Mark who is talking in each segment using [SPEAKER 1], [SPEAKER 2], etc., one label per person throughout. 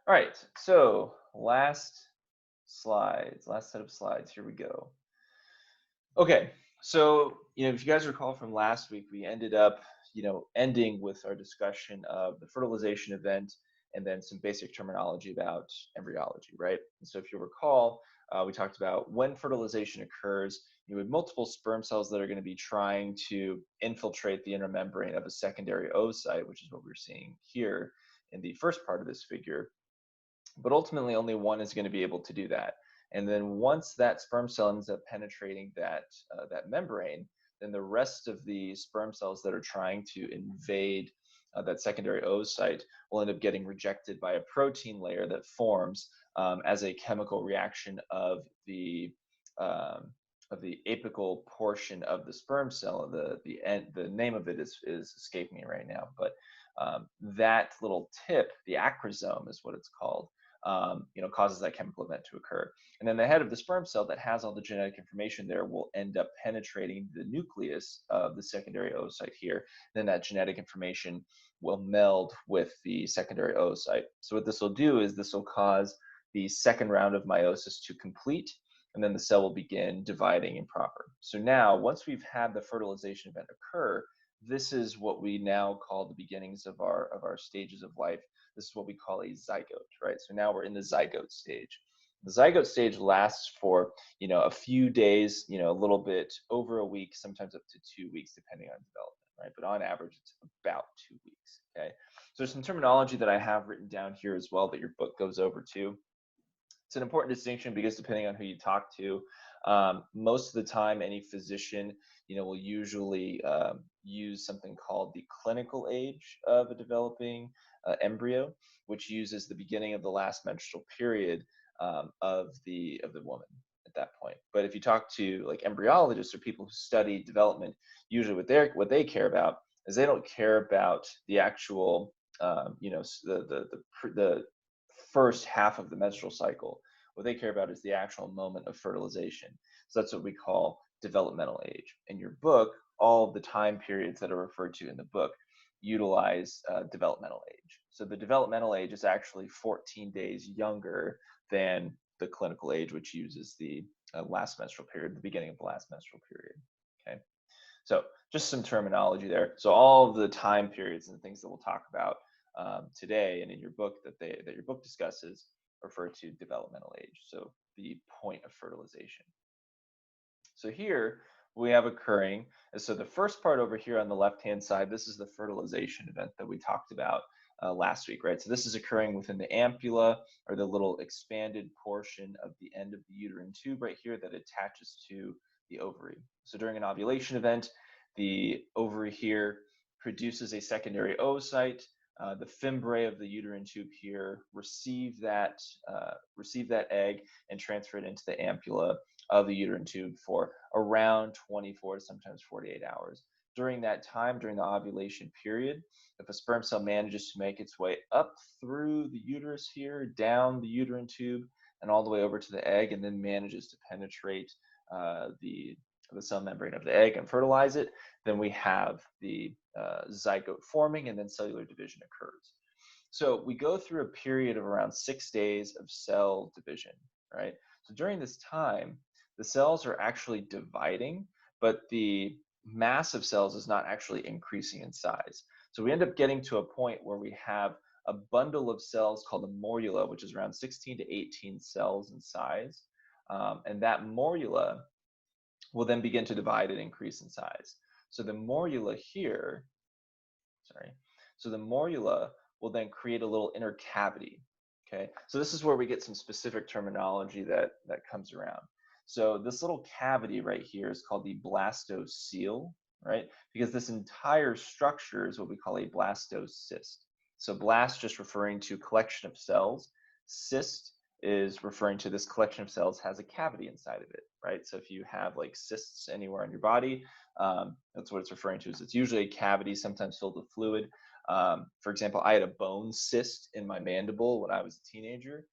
[SPEAKER 1] All right, so last set of slides, here we go. Okay, so if you guys recall from last week, we ended up, ending with our discussion of the fertilization event and then some basic terminology about embryology, right? And so if you recall, we talked about when fertilization occurs, you have multiple sperm cells that are going to be trying to infiltrate the inner membrane of a secondary oocyte, which is what we're seeing here in the first part of this figure, but ultimately only one is going to be able to do that. And then once that sperm cell ends up penetrating that membrane, then the rest of the sperm cells that are trying to invade that secondary oocyte will end up getting rejected by a protein layer that forms as a chemical reaction um, of the apical portion of the sperm cell. The name of it is escaping me right now, but that little tip, the acrosome, is what it's called, causes that chemical event to occur. And then the head of the sperm cell that has all the genetic information there will end up penetrating the nucleus of the secondary oocyte here. Then that genetic information will meld with the secondary oocyte. So what this will do is this will cause the second round of meiosis to complete, and then the cell will begin dividing improper. So now, once we've had the fertilization event occur, this is what we now call the beginnings of our stages of life. This is what we call a zygote, right? So now we're in the zygote stage. The zygote stage lasts for, a few days, a little bit over a week, sometimes up to 2 weeks, depending on development, right? But on average, it's about 2 weeks, okay? So there's some terminology that I have written down here as well that your book goes over too. It's an important distinction because depending on who you talk to, most of the time, any physician, will usually use something called the clinical age of a developing embryo, which uses the beginning of the last menstrual period of the woman at that point. But if you talk to like embryologists or people who study development, usually what they care about is they don't care about the actual the first half of the menstrual cycle. What they care about is the actual moment of fertilization. So that's what we call developmental age. In your book, all of the time periods that are referred to in the book utilize developmental age. So the developmental age is actually 14 days younger than the clinical age, which uses the last menstrual period, the beginning of the last menstrual period. Okay. So just some terminology there. So all of the time periods and things that we'll talk about today and in your book that your book discusses refer to developmental age. So the point of fertilization. So here we have occurring, so the first part over here on the left-hand side, this is the fertilization event that we talked about last week, right? So this is occurring within the ampulla, or the little expanded portion of the end of the uterine tube right here that attaches to the ovary. So during an ovulation event, the ovary here produces a secondary oocyte. The fimbriae of the uterine tube here receive that egg and transfer it into the ampulla of the uterine tube for around 24 to sometimes 48 hours. During that time, during the ovulation period, if a sperm cell manages to make its way up through the uterus here, down the uterine tube, and all the way over to the egg, and then manages to penetrate the cell membrane of the egg and fertilize it, then we have the zygote forming, and then cellular division occurs. So we go through a period of around 6 days of cell division, right? So during this time, the cells are actually dividing, but the mass of cells is not actually increasing in size. So we end up getting to a point where we have a bundle of cells called a morula, which is around 16 to 18 cells in size. And that morula will then begin to divide and increase in size. So the morula here, sorry, so the morula will then create a little inner cavity. Okay, so this is where we get some specific terminology that comes around. So this little cavity right here is called the blastocele, right? Because this entire structure is what we call a blastocyst. So blast just referring to collection of cells. Cyst is referring to this collection of cells has a cavity inside of it, right? So if you have like cysts anywhere on your body, that's what it's referring to. Is it's usually a cavity, sometimes filled with fluid. For example, I had a bone cyst in my mandible when I was a teenager.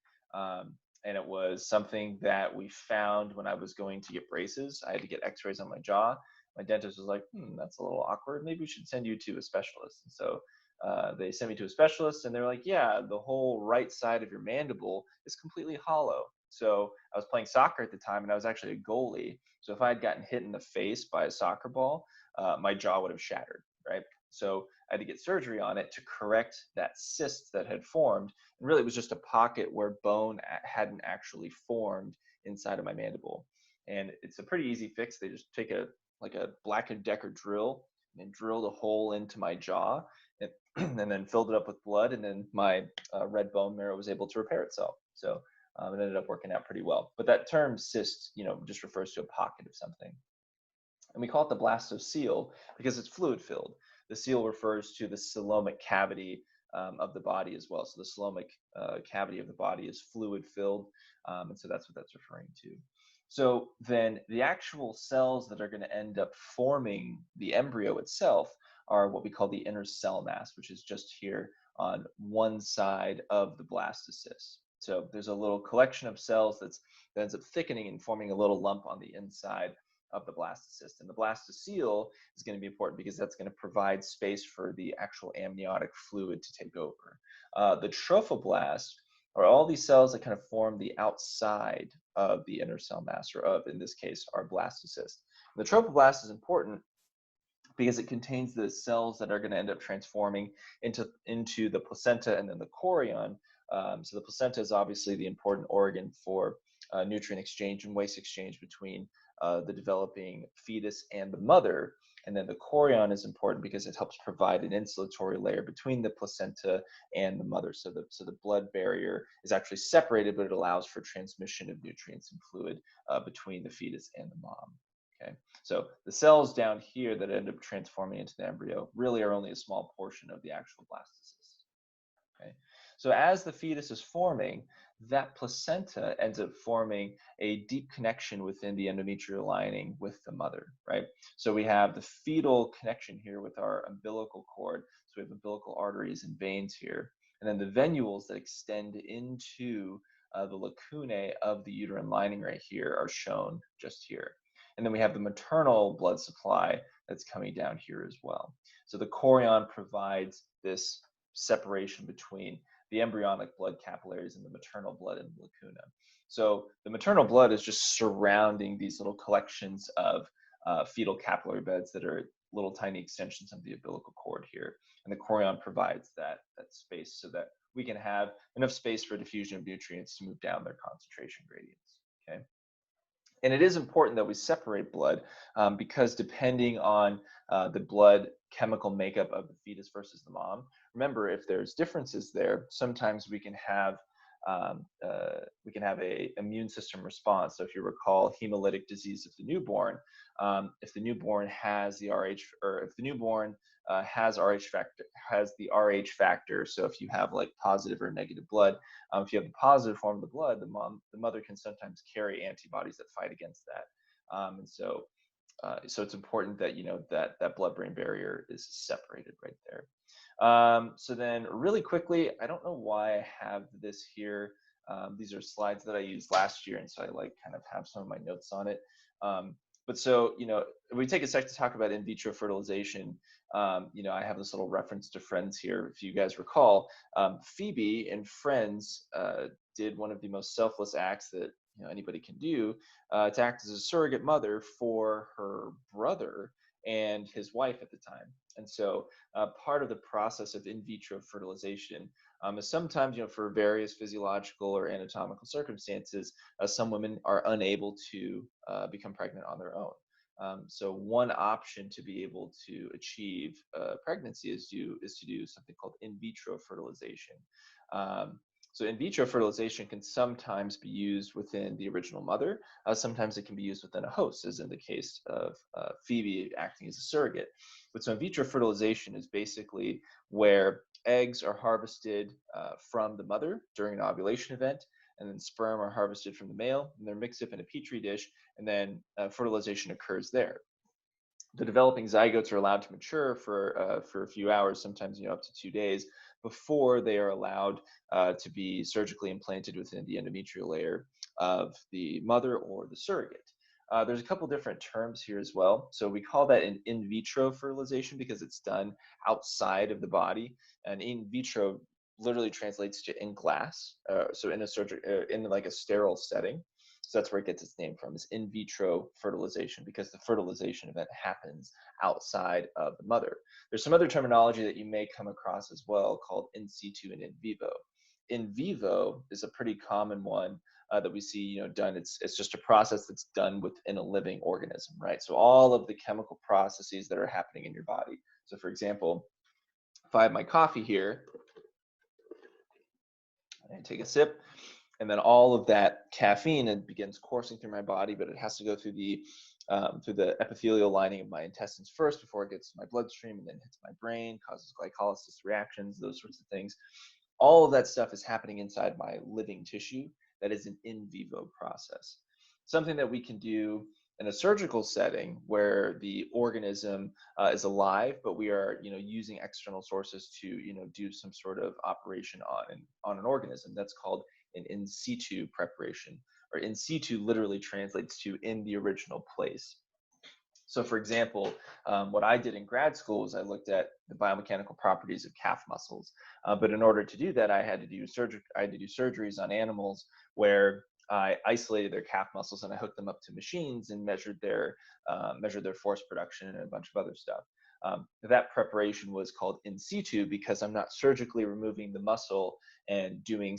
[SPEAKER 1] And it was something that we found when I was going to get braces. I had to get x-rays on my jaw. My dentist was like, that's a little awkward. Maybe we should send you to a specialist. And so they sent me to a specialist, and they're like, yeah, the whole right side of your mandible is completely hollow. So I was playing soccer at the time, and I was actually a goalie. So if I had gotten hit in the face by a soccer ball, my jaw would have shattered, right? So I had to get surgery on it to correct that cyst that had formed. And really, it was just a pocket where bone hadn't actually formed inside of my mandible. And it's a pretty easy fix. They just take a Black & Decker drill and drilled a hole into my jaw, and, and then filled it up with blood, and then my red bone marrow was able to repair itself. So it ended up working out pretty well. But that term cyst, just refers to a pocket of something. And we call it the blastocele because it's fluid filled. The cele refers to the coelomic cavity of the body as well. So the coelomic cavity of the body is fluid filled, and so that's what that's referring to. So then the actual cells that are going to end up forming the embryo itself are what we call the inner cell mass, which is just here on one side of the blastocyst. So there's a little collection of cells that ends up thickening and forming a little lump on the inside of the blastocyst. And the blastocele is going to be important because that's going to provide space for the actual amniotic fluid to take over. The trophoblast are all these cells that kind of form the outside of the inner cell mass, or of, in this case, our blastocyst. And the trophoblast is important because it contains the cells that are going to end up transforming into the placenta and then the chorion. So the placenta is obviously the important organ for nutrient exchange and waste exchange between the developing fetus and the mother. And then the chorion is important because it helps provide an insulatory layer between the placenta and the mother. So the blood barrier is actually separated, but it allows for transmission of nutrients and fluid between the fetus and the mom. Okay, so the cells down here that end up transforming into the embryo really are only a small portion of the actual blastocyst. Okay, so as the fetus is forming, that placenta ends up forming a deep connection within the endometrial lining with the mother, right? So we have the fetal connection here with our umbilical cord. So we have umbilical arteries and veins here. And then the venules that extend into the lacunae of the uterine lining right here are shown just here. And then we have the maternal blood supply that's coming down here as well. So the chorion provides this separation between the embryonic blood capillaries and the maternal blood in the lacuna. So the maternal blood is just surrounding these little collections of fetal capillary beds that are little tiny extensions of the umbilical cord here. And the chorion provides that space so that we can have enough space for diffusion of nutrients to move down their concentration gradients. Okay. And it is important that we separate blood because depending on the blood chemical makeup of the fetus versus the mom, remember, if there's differences there, sometimes we can have a immune system response. So if you recall hemolytic disease of the newborn, if the newborn has the RH, or if the newborn has the RH factor. So if you have like positive or negative blood, if you have the positive form of the blood, the mother can sometimes carry antibodies that fight against that. And so it's important that that blood-brain barrier is separated right there. So then really quickly, I don't know why I have this here. These are slides that I used last year, and so I kind of have some of my notes on it. But so, if we take a sec to talk about in vitro fertilization, I have this little reference to Friends here. If you guys recall, Phoebe in Friends did one of the most selfless acts that anybody can do, to act as a surrogate mother for her brother and his wife at the time. And so part of the process of in vitro fertilization is sometimes, for various physiological or anatomical circumstances, some women are unable to become pregnant on their own. So one option to be able to achieve pregnancy is to do something called in vitro fertilization. So in vitro fertilization can sometimes be used within the original mother. Sometimes it can be used within a host, as in the case of Phoebe acting as a surrogate. But so in vitro fertilization is basically where eggs are harvested from the mother during an ovulation event, and then sperm are harvested from the male, and they're mixed up in a petri dish, and then fertilization occurs there. The developing zygotes are allowed to mature for a few hours, sometimes up to 2 days, before they are allowed to be surgically implanted within the endometrial layer of the mother or the surrogate. There's a couple different terms here as well. So we call that an in vitro fertilization because it's done outside of the body. And in vitro literally translates to in glass, so in a in like a sterile setting. So that's where it gets its name from, is in vitro fertilization, because the fertilization event happens outside of the mother. There's some other terminology that you may come across as well called in situ and in vivo. In vivo is a pretty common one that we see, done. It's just a process that's done within a living organism, right? So all of the chemical processes that are happening in your body. So, for example, if I have my coffee here, I take a sip, and then all of that caffeine, it begins coursing through my body, but it has to go through the epithelial lining of my intestines first before it gets to my bloodstream, and then hits my brain, causes glycolysis reactions, those sorts of things. All of that stuff is happening inside my living tissue. That is an in vivo process. Something that we can do in a surgical setting where the organism is alive, but we are, using external sources to, do some sort of operation on an organism. That's called an in situ preparation, or in situ literally translates to in the original place. So, for example, what I did in grad school was I looked at the biomechanical properties of calf muscles. But in order to do that, I had to do surgeries on animals where I isolated their calf muscles and I hooked them up to machines and measured their force production and a bunch of other stuff. That preparation was called in situ because I'm not surgically removing the muscle and doing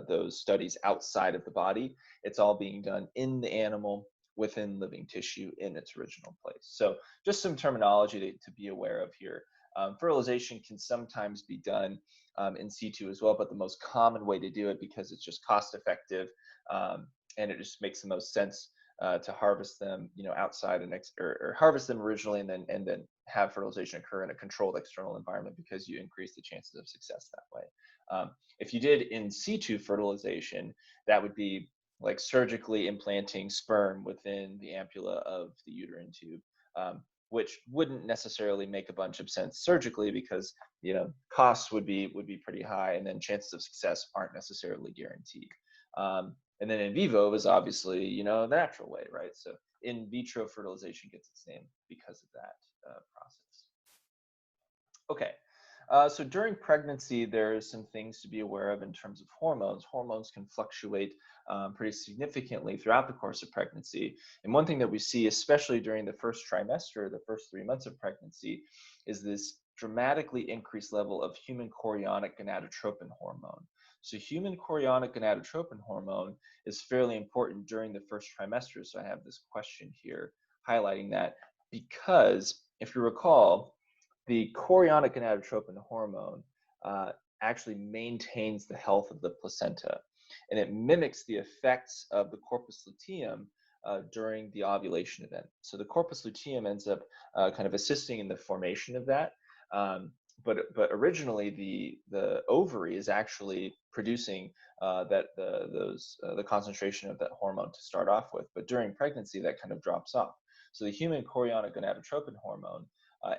[SPEAKER 1] those studies outside of the body. It's all being done in the animal within living tissue in its original place. So just some terminology to be aware of here. Fertilization can sometimes be done in situ as well, but the most common way to do it, because it's just cost effective and it just makes the most sense to harvest them, outside or harvest them originally and then have fertilization occur in a controlled external environment, because you increase the chances of success that way. If you did in situ fertilization, that would be like surgically implanting sperm within the ampulla of the uterine tube, which wouldn't necessarily make a bunch of sense surgically because costs would be pretty high, and then chances of success aren't necessarily guaranteed. And then in vivo is obviously the natural way, right? So in vitro fertilization gets its name because of that process. Okay. So during pregnancy, there's some things to be aware of in terms of hormones. Hormones can fluctuate pretty significantly throughout the course of pregnancy. And one thing that we see, especially during the first trimester, the first 3 months of pregnancy, is this dramatically increased level of human chorionic gonadotropin hormone. So human chorionic gonadotropin hormone is fairly important during the first trimester. So I have this question here highlighting that, because if you recall, the chorionic gonadotropin hormone actually maintains the health of the placenta, and it mimics the effects of the corpus luteum during the ovulation event. So the corpus luteum ends up kind of assisting in the formation of that. But originally the ovary is actually producing the concentration of that hormone to start off with. But during pregnancy, that kind of drops off. So the human chorionic gonadotropin hormone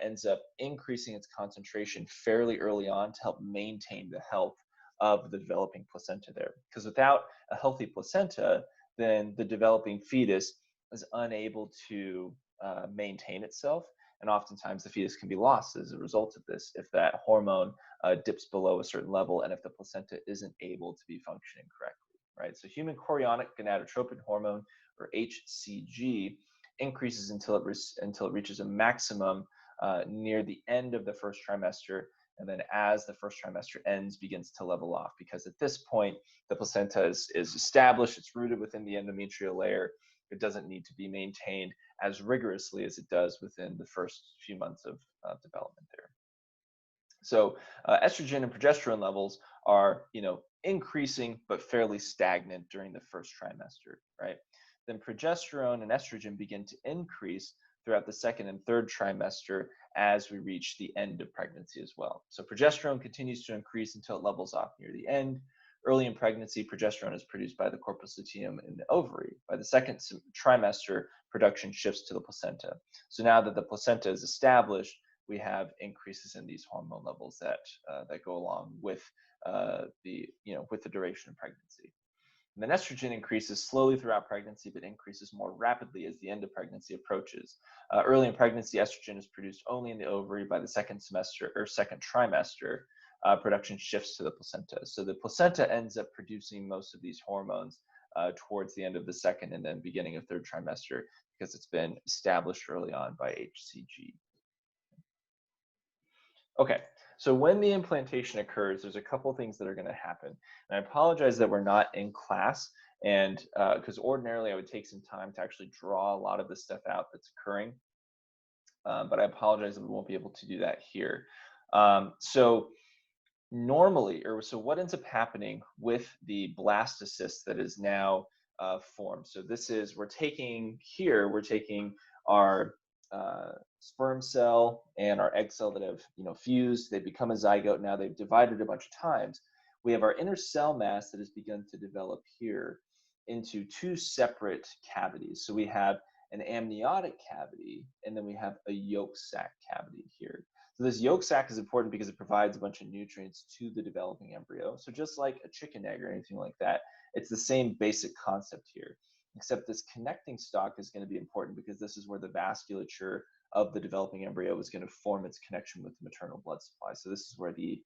[SPEAKER 1] ends up increasing its concentration fairly early on to help maintain the health of the developing placenta there. Because without a healthy placenta, then the developing fetus is unable to maintain itself. And oftentimes the fetus can be lost as a result of this if that hormone dips below a certain level and if the placenta isn't able to be functioning correctly, right? So human chorionic gonadotropin hormone, or HCG, increases until it reaches a maximum near the end of the first trimester, and then as the first trimester ends, begins to level off, because at this point the placenta is established, it's rooted within the endometrial layer. It doesn't need to be maintained as rigorously as it does within the first few months of development there. So estrogen and progesterone levels are increasing but fairly stagnant during the first trimester, right? Then progesterone and estrogen begin to increase throughout the second and third trimester as we reach the end of pregnancy as well. So progesterone continues to increase until it levels off near the end. Early in pregnancy, progesterone is produced by the corpus luteum in the ovary. By the second trimester, production shifts to the placenta. So now that the placenta is established, we have increases in these hormone levels that go along with the duration of pregnancy. And then estrogen increases slowly throughout pregnancy, but increases more rapidly as the end of pregnancy approaches. Early in pregnancy, estrogen is produced only in the ovary. By the second semester or second trimester, production shifts to the placenta. So the placenta ends up producing most of these hormones towards the end of the second and then beginning of third trimester because it's been established early on by HCG. Okay, so when the implantation occurs, there's a couple things that are going to happen. And I apologize that we're not in class, and because ordinarily I would take some time to actually draw a lot of the stuff out that's occurring, but I apologize that we won't be able to do that here. So normally, or so what ends up happening with the blastocyst that is now formed. So this is, we're taking our sperm cell and our egg cell that have fused, they become a zygote, now they've divided a bunch of times. We have our inner cell mass that has begun to develop here into two separate cavities. So we have an amniotic cavity, and then we have a yolk sac cavity here. So this yolk sac is important because it provides a bunch of nutrients to the developing embryo. So just like a chicken egg or anything like that, it's the same basic concept here, except this connecting stalk is going to be important because this is where the vasculature of the developing embryo is going to form its connection with the maternal blood supply. So this is where the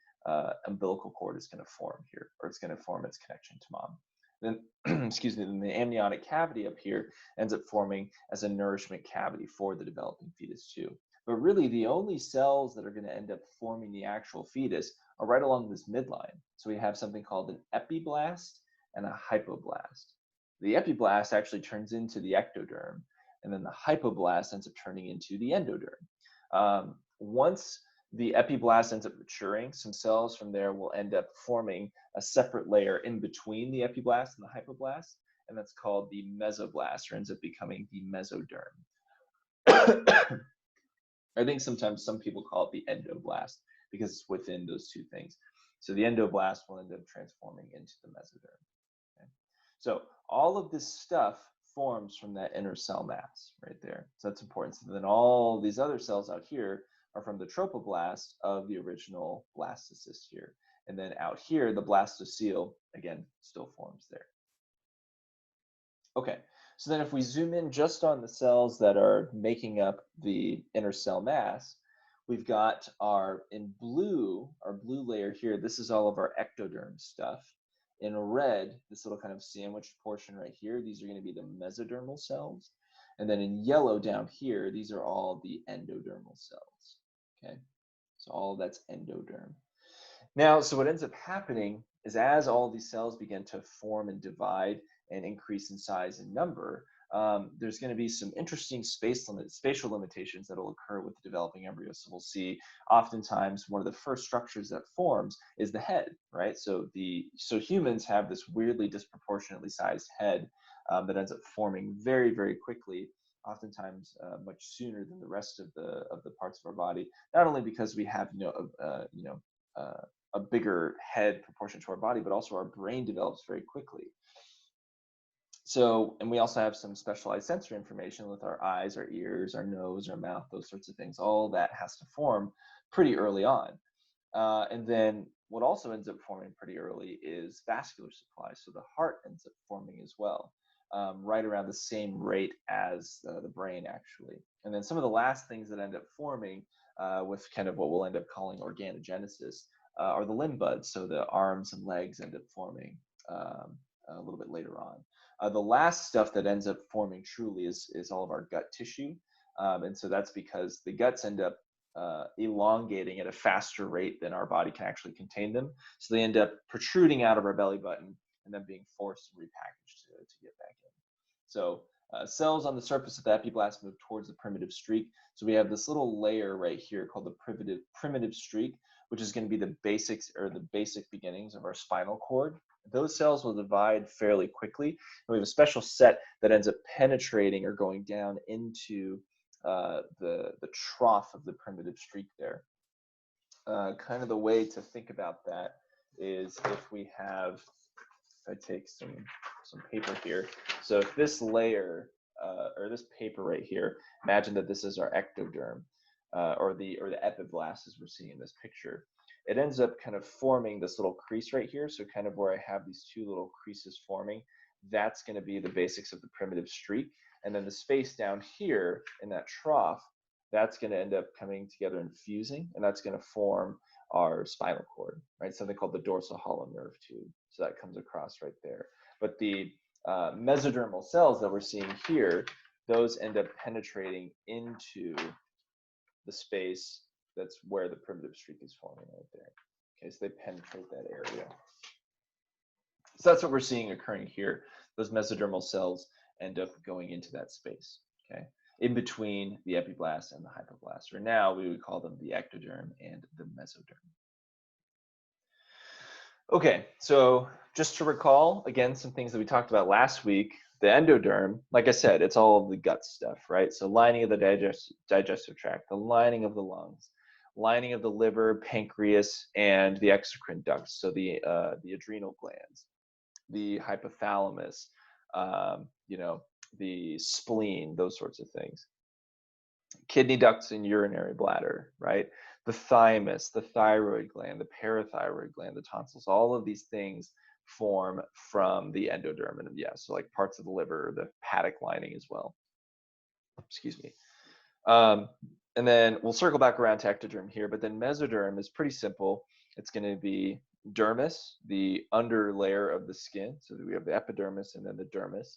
[SPEAKER 1] umbilical cord is going to form here, or it's going to form its connection to mom. Then, excuse me, then the amniotic cavity up here ends up forming as a nourishment cavity for the developing fetus too. But really, the only cells that are going to end up forming the actual fetus are right along this midline. So we have something called an epiblast and a hypoblast. The epiblast actually turns into the ectoderm, and then the hypoblast ends up turning into the endoderm. Once the epiblast ends up maturing, some cells from there will end up forming a separate layer in between the epiblast and the hypoblast, and that's called the mesoblast, or ends up becoming the mesoderm. I think sometimes some people call it the endoblast because it's within those two things. So the endoblast will end up transforming into the mesoderm. Okay? So all of this stuff forms from that inner cell mass right there. So that's important. So then all these other cells out here are from the trophoblast of the original blastocyst here. And then out here, the blastocele, again, still forms there. Okay, so then if we zoom in just on the cells that are making up the inner cell mass, we've got our blue layer here, this is all of our ectoderm stuff. In red, this little kind of sandwiched portion right here, these are going to be the mesodermal cells. And then in yellow down here, these are all the endodermal cells. Okay, so all that's endoderm. Now, so what ends up happening is as all these cells begin to form and divide and increase in size and number, there's going to be some interesting spatial limitations that will occur with the developing embryo. So we'll see oftentimes one of the first structures that forms is the head, right? So humans have this weirdly disproportionately sized head that ends up forming very, very quickly, oftentimes much sooner than the rest of the parts of our body. Not only because we have a bigger head proportion to our body, but also our brain develops very quickly. So, and we also have some specialized sensory information with our eyes, our ears, our nose, our mouth, those sorts of things. All that has to form pretty early on. And then what also ends up forming pretty early is vascular supply. So the heart ends up forming as well, right around the same rate as the brain actually. And then some of the last things that end up forming with kind of what we'll end up calling organogenesis are the limb buds. So the arms and legs end up forming a little bit later on. The last stuff that ends up forming truly is all of our gut tissue. And so that's because the guts end up elongating at a faster rate than our body can actually contain them. So they end up protruding out of our belly button and then being forced and repackaged to get back in. So cells on the surface of the epiblast move towards the primitive streak. So we have this little layer right here called the primitive streak, which is going to be the basics or the basic beginnings of our spinal cord. Those cells will divide fairly quickly. And we have a special set that ends up penetrating or going down into the trough of the primitive streak there. Kind of the way to think about that is if we have, if I take some paper here. So if this layer or this paper right here, imagine that this is our ectoderm or the epiblast as we're seeing in this picture. it ends up kind of forming this little crease right here. So kind of where I have these two little creases forming, that's going to be the basics of the primitive streak. And then the space down here in that trough, that's going to end up coming together and fusing, and that's going to form our spinal cord, right? Something called the dorsal hollow nerve tube. So that comes across right there. But the mesodermal cells that we're seeing here, those end up penetrating into the space that's where the primitive streak is forming right there. Okay, so they penetrate that area. So that's what we're seeing occurring here. Those mesodermal cells end up going into that space, okay, in between the epiblast and the hypoblast, or now we would call them the ectoderm and the mesoderm. Okay, so just to recall, again, some things that we talked about last week, the endoderm, like I said, it's all of the gut stuff, right? So lining of the digestive tract, the lining of the lungs, lining of the liver, pancreas, and the exocrine ducts, so the adrenal glands, the hypothalamus, you know, the spleen, those sorts of things. Kidney ducts and urinary bladder, right? The thymus, the thyroid gland, the parathyroid gland, the tonsils, all of these things form from the endoderm. And yeah, so like parts of the liver, the hepatic lining as well. Excuse me. And then we'll circle back around to ectoderm here, but then mesoderm is pretty simple. It's going to be dermis, the under layer of the skin. So we have the epidermis and then the dermis.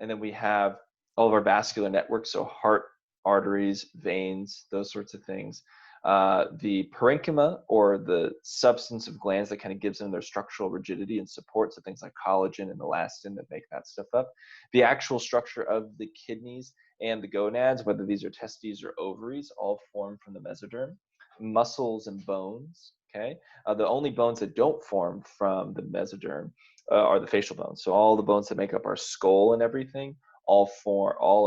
[SPEAKER 1] And then we have all of our vascular networks, so heart, arteries, veins, those sorts of things. The parenchyma, or the substance of glands that kind of gives them their structural rigidity and support, so things like collagen and elastin that make that stuff up. The actual structure of the kidneys and the gonads, whether these are testes or ovaries, all form from the mesoderm. Muscles and bones, okay? The only bones that don't form from the mesoderm are the facial bones. So all the bones that make up our skull and everything, all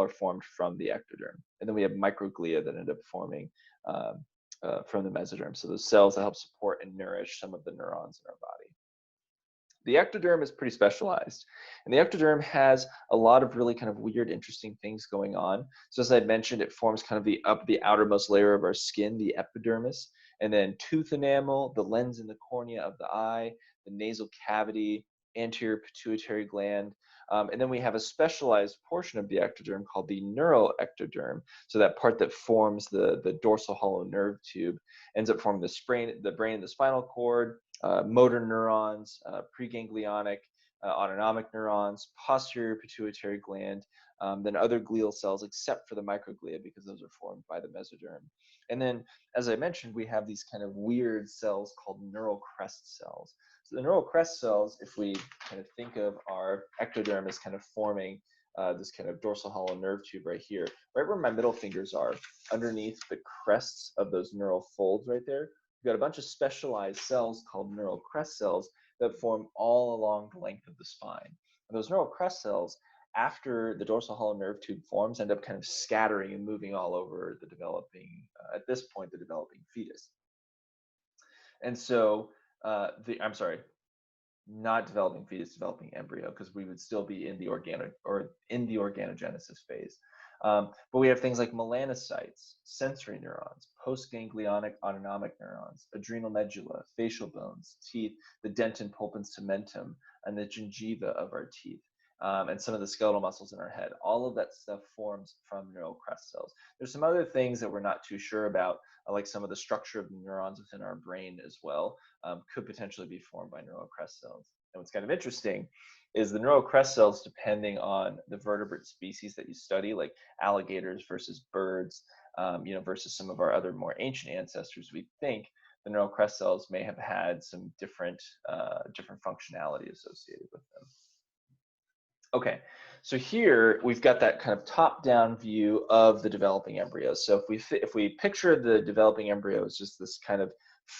[SPEAKER 1] are formed from the ectoderm. And then we have microglia that end up forming from the mesoderm. So those cells that help support and nourish some of the neurons in our body. The ectoderm is pretty specialized, and the ectoderm has a lot of really kind of weird, interesting things going on. So as I mentioned, it forms kind of the outermost layer of our skin, the epidermis, and then tooth enamel, the lens in the cornea of the eye, the nasal cavity, anterior pituitary gland. And then we have a specialized portion of the ectoderm called the neuroectoderm. So that part that forms the dorsal hollow nerve tube ends up forming the brain, the spinal cord, motor neurons, preganglionic, autonomic neurons, posterior pituitary gland, then other glial cells except for the microglia, because those are formed by the mesoderm. And then, as I mentioned, we have these kind of weird cells called neural crest cells. So the neural crest cells, if we kind of think of our ectoderm as kind of forming this kind of dorsal hollow nerve tube right here, right where my middle fingers are, underneath the crests of those neural folds right there, we've got a bunch of specialized cells called neural crest cells that form all along the length of the spine. And those neural crest cells, after the dorsal hollow nerve tube forms, end up kind of scattering and moving all over the developing, at this point, the developing fetus. And so, I'm sorry, not developing fetus, developing embryo, because we would still be in the organogenesis phase. But we have things like melanocytes, sensory neurons, postganglionic autonomic neurons, adrenal medulla, facial bones, teeth, the dentin, pulpin, cementum, and the gingiva of our teeth. And some of the skeletal muscles in our head. All of that stuff forms from neural crest cells. There's some other things that we're not too sure about, like some of the structure of the neurons within our brain as well, could potentially be formed by neural crest cells. And what's kind of interesting is the neural crest cells, depending on the vertebrate species that you study, like alligators versus birds, versus some of our other more ancient ancestors, we think the neural crest cells may have had some different functionality associated with them. Okay, so here we've got that kind of top-down view of the developing embryo. So if we picture the developing embryo as just this kind of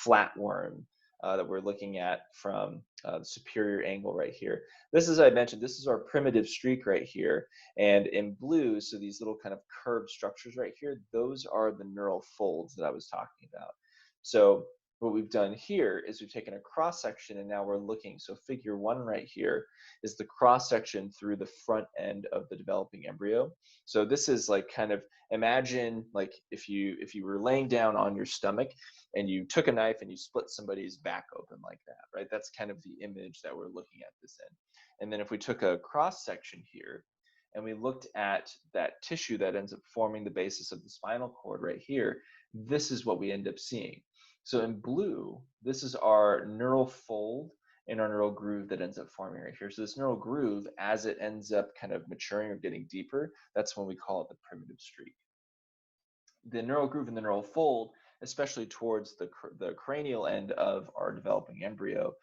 [SPEAKER 1] flatworm that we're looking at from the superior angle right here. This, as I mentioned, this is our primitive streak right here. And in blue, so these little kind of curved structures right here, those are the neural folds that I was talking about. So What we've done here is we've taken a cross section and now we're looking. So figure 1 right here is the cross section through the front end of the developing embryo. So this is like kind of, imagine like if you were laying down on your stomach and you took a knife and you split somebody's back open like that, right? That's kind of the image that we're looking at this in. And then if we took a cross section here and we looked at that tissue that ends up forming the basis of the spinal cord right here, this is what we end up seeing. So in blue, this is our neural fold and our neural groove that ends up forming right here. So this neural groove, as it ends up kind of maturing or getting deeper, that's when we call it the primitive streak. The neural groove and the neural fold, especially towards the cranial end of our developing embryo,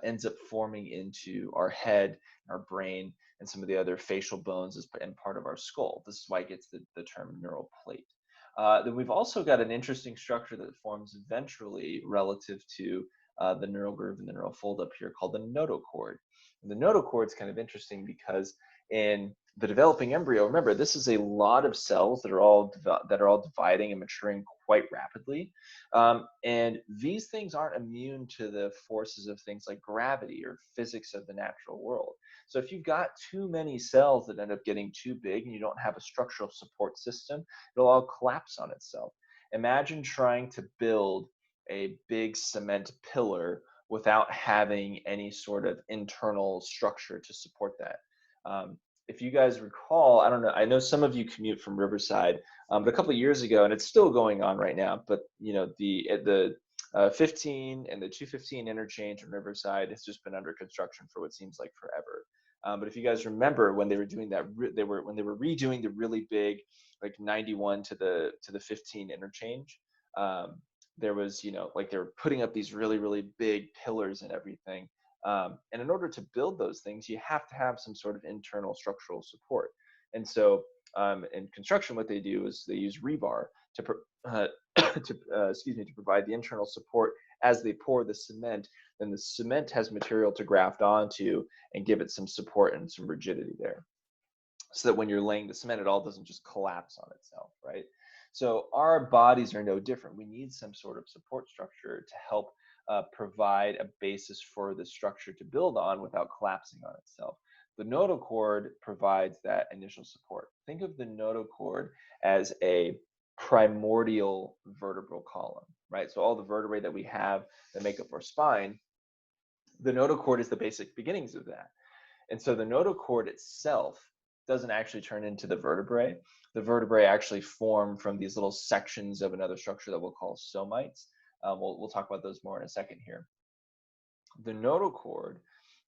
[SPEAKER 1] ends up forming into our head, our brain, and some of the other facial bones and part of our skull. This is why it gets the term neural plate. Then we've also got an interesting structure that forms ventrally relative to the neural groove and the neural fold up here called the notochord. And the notochord is kind of interesting because in the developing embryo, remember, this is a lot of cells that are all dividing and maturing quite rapidly. And these things aren't immune to the forces of things like gravity or physics of the natural world. So if you've got too many cells that end up getting too big and you don't have a structural support system, it'll all collapse on itself. Imagine trying to build a big cement pillar without having any sort of internal structure to support that. If you guys recall, I don't know, I know some of you commute from Riverside, but a couple of years ago, and it's still going on right now, but you know, the 15 and the 215 interchange in Riverside has just been under construction for what seems like forever. But if you guys remember when they were doing that, when they were redoing the really big, like 91 to the 15 interchange, there was, you know, like they were putting up these really big pillars and everything. And in order to build those things, you have to have some sort of internal structural support. And so in construction, what they do is they use rebar to provide the internal support as they pour the cement. Then the cement has material to graft onto and give it some support and some rigidity there, so that when you're laying the cement, it all doesn't just collapse on itself, right? So our bodies are no different. We need some sort of support structure to help provide a basis for the structure to build on without collapsing on itself. The notochord provides that initial support. Think of the notochord as a primordial vertebral column, right? So all the vertebrae that we have that make up our spine, the notochord is the basic beginnings of that. And so the notochord itself doesn't actually turn into the vertebrae. The vertebrae actually form from these little sections of another structure that we'll call somites. We'll talk about those more in a second here. The notochord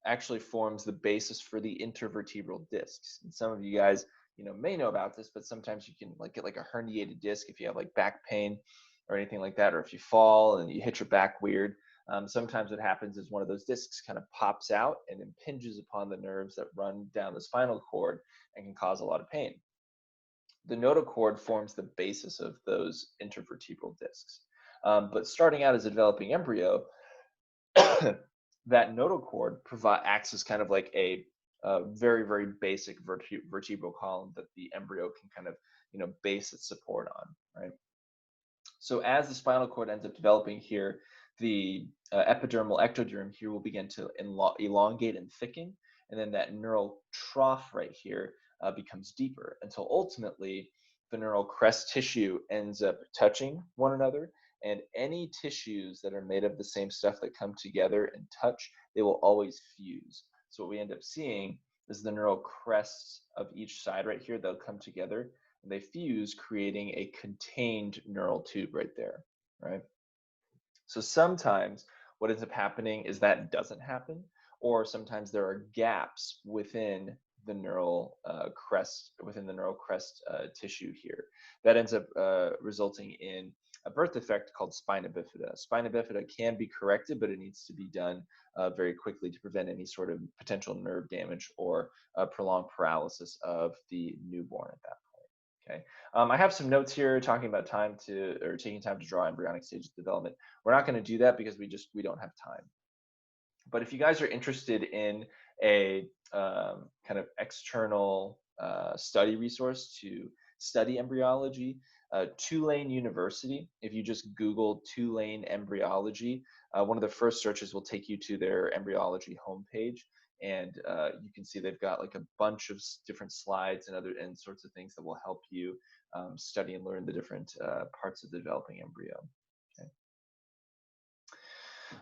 [SPEAKER 1] actually forms the basis for the intervertebral discs. And some of you guys, you know, may know about this, but sometimes you can like get like a herniated disc if you have like back pain or anything like that, or if you fall and you hit your back weird. Sometimes what happens is one of those discs kind of pops out and impinges upon the nerves that run down the spinal cord and can cause a lot of pain. The notochord forms the basis of those intervertebral discs. But starting out as a developing embryo, that notochord acts as kind of like a very basic vertebral column that the embryo can kind of, you know, base its support on, right? So as the spinal cord ends up developing here, the epidermal ectoderm here will begin to elongate and thicken, and then that neural trough right here becomes deeper until ultimately the neural crest tissue ends up touching one another, and any tissues that are made of the same stuff that come together and touch, they will always fuse. So what we end up seeing is the neural crests of each side right here, they'll come together and they fuse, creating a contained neural tube right there, right? So sometimes what ends up happening is that doesn't happen, or sometimes there are gaps within the neural crest, tissue here. That ends up resulting in a birth defect called spina bifida. Spina bifida can be corrected, but it needs to be done very quickly to prevent any sort of potential nerve damage or prolonged paralysis of the newborn at that point. Okay, I have some notes here talking about taking time to draw embryonic stages of development. We're not going to do that because we don't have time. But if you guys are interested in a kind of external study resource to study embryology, Tulane University. If you just Google Tulane embryology, one of the first searches will take you to their embryology homepage, and you can see they've got like a bunch of different slides and other and sorts of things that will help you study and learn the different parts of the developing embryo. Okay.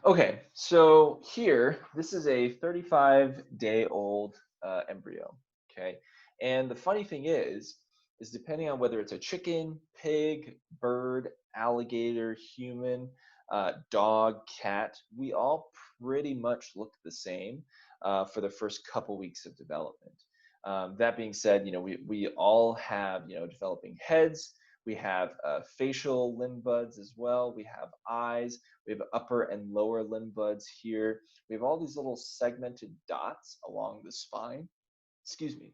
[SPEAKER 1] Okay, so here, this is a 35-day-old embryo, okay? And the funny thing is depending on whether it's a chicken, pig, bird, alligator, human, dog, cat, we all pretty much look the same for the first couple weeks of development. That being said, we all have, developing heads. We have facial limb buds as well. We have eyes. We have upper and lower limb buds here. We have all these little segmented dots along the spine. Excuse me.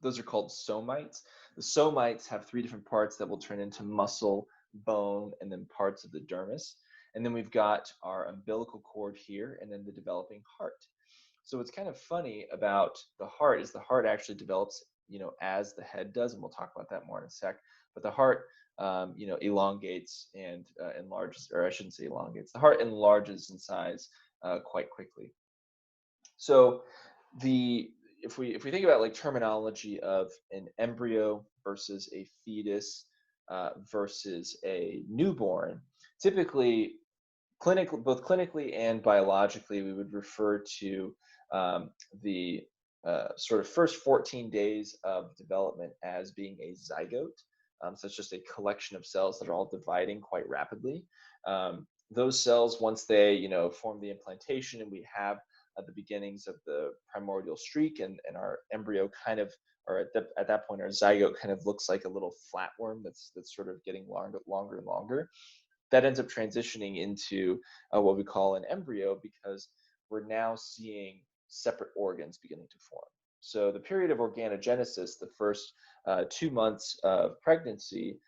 [SPEAKER 1] Those are called somites. The somites have three different parts that will turn into muscle, bone, and then parts of the dermis. And then we've got our umbilical cord here, and then the developing heart. So what's kind of funny about the heart is the heart actually develops, as the head does, and we'll talk about that more in a sec. But the heart, elongates and enlarges, or I shouldn't say elongates. The heart enlarges in size quite quickly. So if we think about like terminology of an embryo versus a fetus versus a newborn, typically both clinically and biologically, we would refer to the sort of first 14 days of development as being a zygote. So it's just a collection of cells that are all dividing quite rapidly. Those cells, once they form the implantation and we have the beginnings of the primordial streak, and our embryo kind of, or at that point, our zygote kind of looks like a little flatworm that's sort of getting longer and longer. That ends up transitioning into what we call an embryo, because we're now seeing separate organs beginning to form. So the period of organogenesis, the first 2 months of pregnancy,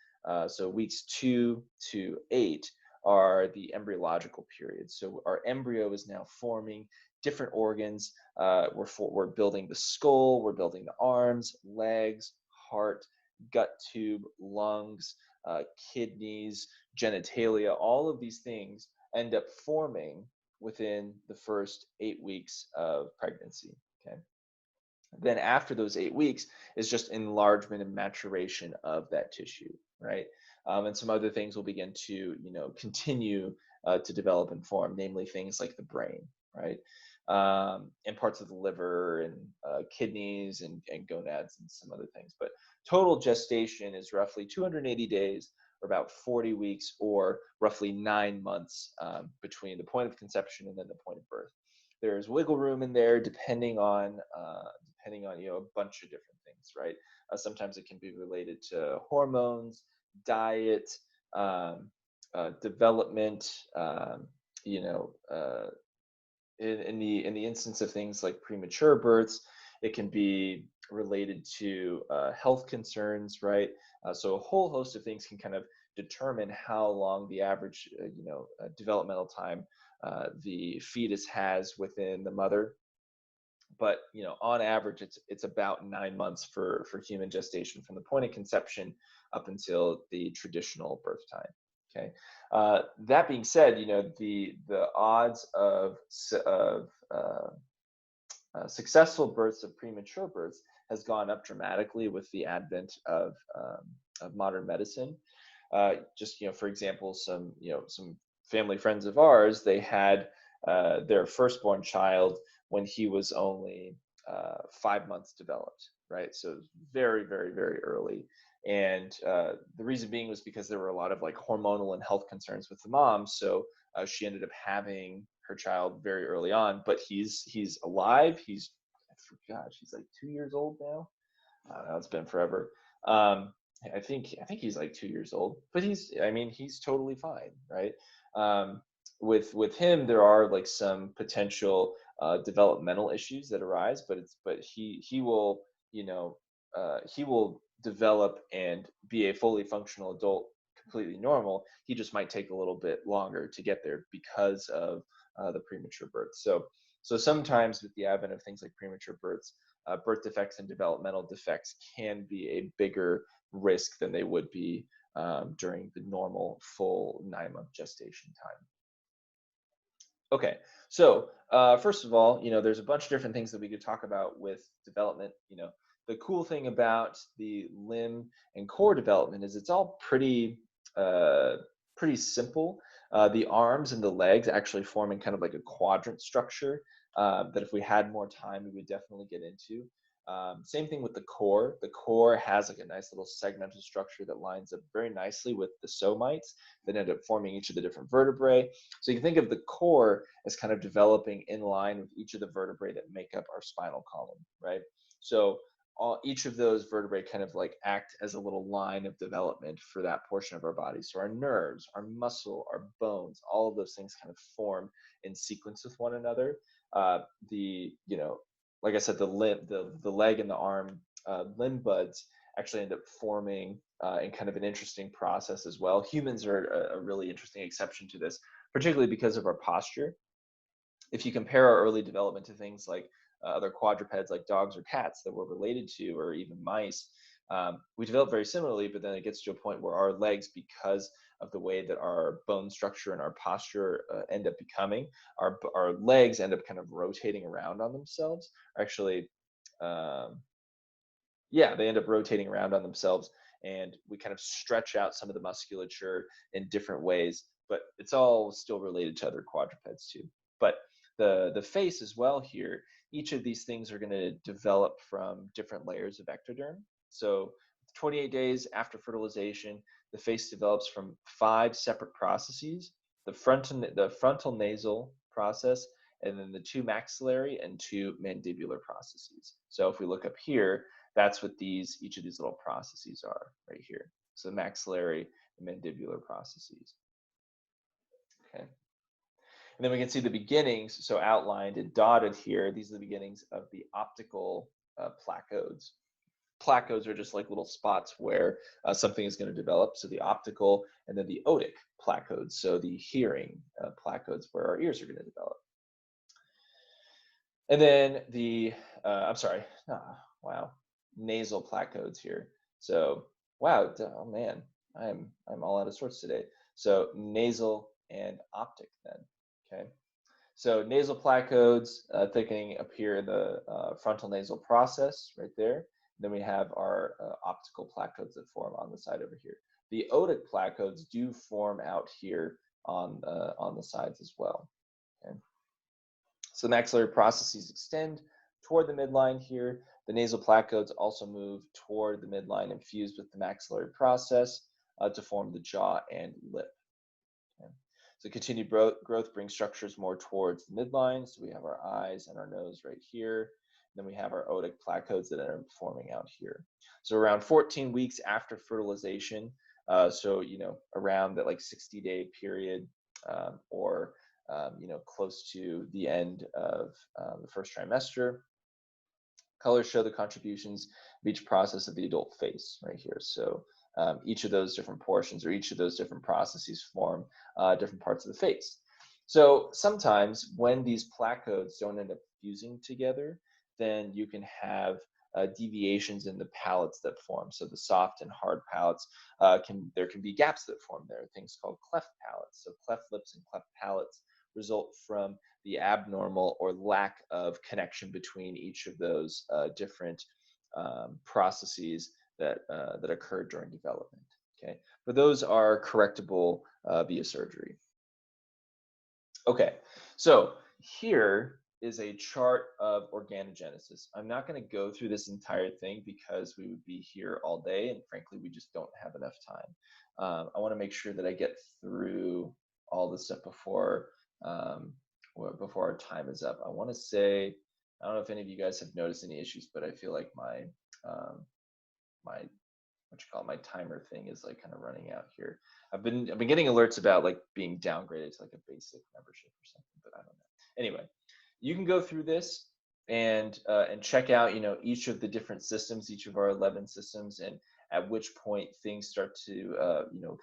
[SPEAKER 1] so weeks 2 to 8, are the embryological period. So our embryo is now forming different organs. We're building the skull, we're building the arms, legs, heart, gut tube, lungs, kidneys, genitalia. All of these things end up forming within the first 8 weeks of pregnancy. Okay. Then after those 8 weeks is just enlargement and maturation of that tissue, right? And some other things will begin to, continue to develop and form, namely things like the brain, right? And parts of the liver and kidneys and gonads and some other things. But total gestation is roughly 280 days, or about 40 weeks, or roughly 9 months between the point of conception and then the point of birth. There's wiggle room in there depending on a bunch of different things, right? Sometimes it can be related to hormones, diet, development. In the instance of things like premature births, it can be related to health concerns, right? So a whole host of things can kind of determine how long the average, developmental time the fetus has within the mother. But on average, it's about 9 months for human gestation from the point of conception up until the traditional birth time. Okay. That being said, the odds of successful births, of premature births, has gone up dramatically with the advent of modern medicine. Just for example, some family friends of ours, they had their firstborn child when he was only 5 months developed, right? So very, very, very early. And the reason being was because there were a lot of like hormonal and health concerns with the mom. So she ended up having her child very early on. But he's alive. He's like 2 years old now. I don't know, it's been forever. I think he's like 2 years old, but he's totally fine, right? With him, there are like some potential developmental issues that arise, but he will he will develop and be a fully functional adult, completely normal. He just might take a little bit longer to get there because of the premature birth. So sometimes with the advent of things like premature births, birth defects and developmental defects can be a bigger risk than they would be during the normal full 9-month gestation time. Okay, so first of all, there's a bunch of different things that we could talk about with development. The cool thing about the limb and core development is it's all uh, pretty simple. The arms and the legs actually form in kind of like a quadrant structure that if we had more time, we would definitely get into. Same thing with the core. The core has like a nice little segmental structure that lines up very nicely with the somites that end up forming each of the different vertebrae. So you can think of the core as kind of developing in line with each of the vertebrae that make up our spinal column, right? So each of those vertebrae kind of like act as a little line of development for that portion of our body. So our nerves, our muscle, our bones, all of those things kind of form in sequence with one another. The like I said, the leg and the arm limb buds actually end up forming in kind of an interesting process as well. Humans are a really interesting exception to this, particularly because of our posture. If you compare our early development to things like other quadrupeds like dogs or cats that we're related to, or even mice, we develop very similarly, but then it gets to a point where our legs, because of the way that our bone structure and our posture end up becoming, our legs end up kind of rotating around on themselves. Actually, um, yeah, they end up rotating around on themselves, and we kind of stretch out some of the musculature in different ways, but it's all still related to other quadrupeds too. But the face as well here, each of these things are going to develop from different layers of ectoderm. So 28 days after fertilization, the face develops from 5 separate processes: the frontal nasal process, and then the 2 maxillary and 2 mandibular processes. So if we look up here, that's what each of these little processes are right here. So the maxillary and mandibular processes. Okay. And then we can see the beginnings, so outlined and dotted here. These are the beginnings of the optical placodes. Placodes are just like little spots where something is going to develop. So the optical, and then the otic placodes, so the hearing placodes where our ears are going to develop. And then I'm sorry, wow, nasal placodes here. So wow, oh man, I'm all out of sorts today. So nasal and optic then. Okay. So nasal placodes thickening appear in the frontal nasal process right there. Then we have our optical placodes that form on the side over here. The otic placodes do form out here on the sides as well. Okay. So the maxillary processes extend toward the midline here. The nasal placodes also move toward the midline and fuse with the maxillary process to form the jaw and lip. Okay. So continued growth brings structures more towards the midline. So we have our eyes and our nose right here. Then we have our otic placodes that are forming out here. So around 14 weeks after fertilization, so around that like 60-day period, or close to the end of the first trimester, colors show the contributions of each process of the adult face right here. So each of those different portions or each of those different processes form different parts of the face. So sometimes when these placodes don't end up fusing together, then you can have deviations in the palates that form. So the soft and hard palates, there can be gaps that form there, things called cleft palates. So cleft lips and cleft palates result from the abnormal or lack of connection between each of those different processes that occur during development. Okay, but those are correctable via surgery. Okay, so here is a chart of organogenesis. I'm not going to go through this entire thing because we would be here all day, and frankly, we just don't have enough time. I want to make sure that I get through all this stuff before our time is up. I want to say, I don't know if any of you guys have noticed any issues, but I feel like my my timer thing is like kind of running out here. I've been getting alerts about like being downgraded to like a basic membership or something, but I don't know. Anyway, you can go through this and check out each of the different systems, each of our 11 systems, and at which point things start to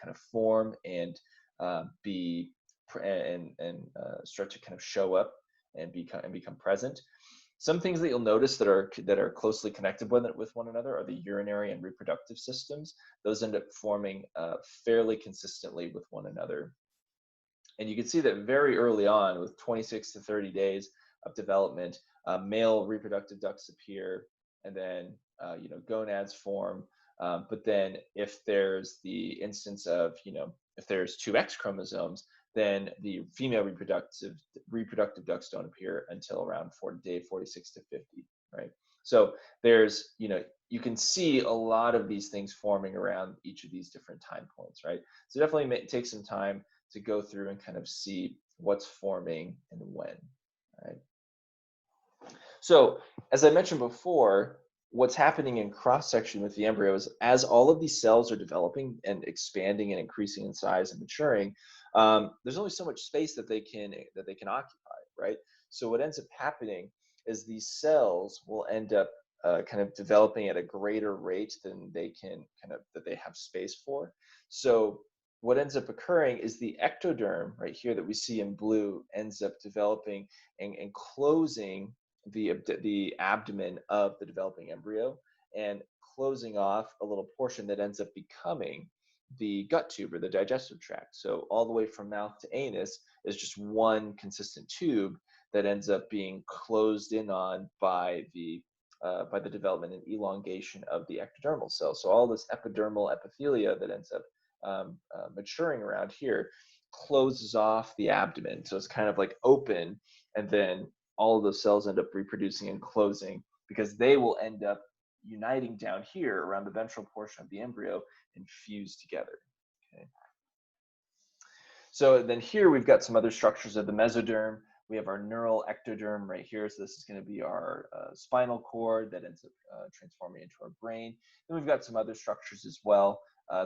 [SPEAKER 1] kind of form and be and start to kind of show up and become present. Some things that you'll notice that are closely connected with one another are the urinary and reproductive systems. Those end up forming fairly consistently with one another. And you can see that very early on, with 26 to 30 days of development, male reproductive ducts appear, and then gonads form. But then, if there's the instance of if there's two X chromosomes, then the female reproductive ducts don't appear until around day 46 to 50, right? So there's you can see a lot of these things forming around each of these different time points, right? So definitely take some time to go through and kind of see what's forming and when, right? So, as I mentioned before, what's happening in cross section with the embryo is as all of these cells are developing and expanding and increasing in size and maturing, there's only so much space that they can occupy, right? So what ends up happening is these cells will end up kind of developing at a greater rate than they have space for. So what ends up occurring is the ectoderm right here that we see in blue ends up developing and closing the abdomen of the developing embryo and closing off a little portion that ends up becoming the gut tube or the digestive tract. So all the way from mouth to anus is just one consistent tube that ends up being closed in on by the development and elongation of the ectodermal cells. So all this epidermal epithelia that ends up maturing around here closes off the abdomen. So it's kind of like open, and then all of those cells end up reproducing and closing because they will end up uniting down here around the ventral portion of the embryo and fuse together. Okay. So then here we've got some other structures of the mesoderm. We have our neural ectoderm right here. So this is going to be our spinal cord that ends up transforming into our brain. Then we've got some other structures as well.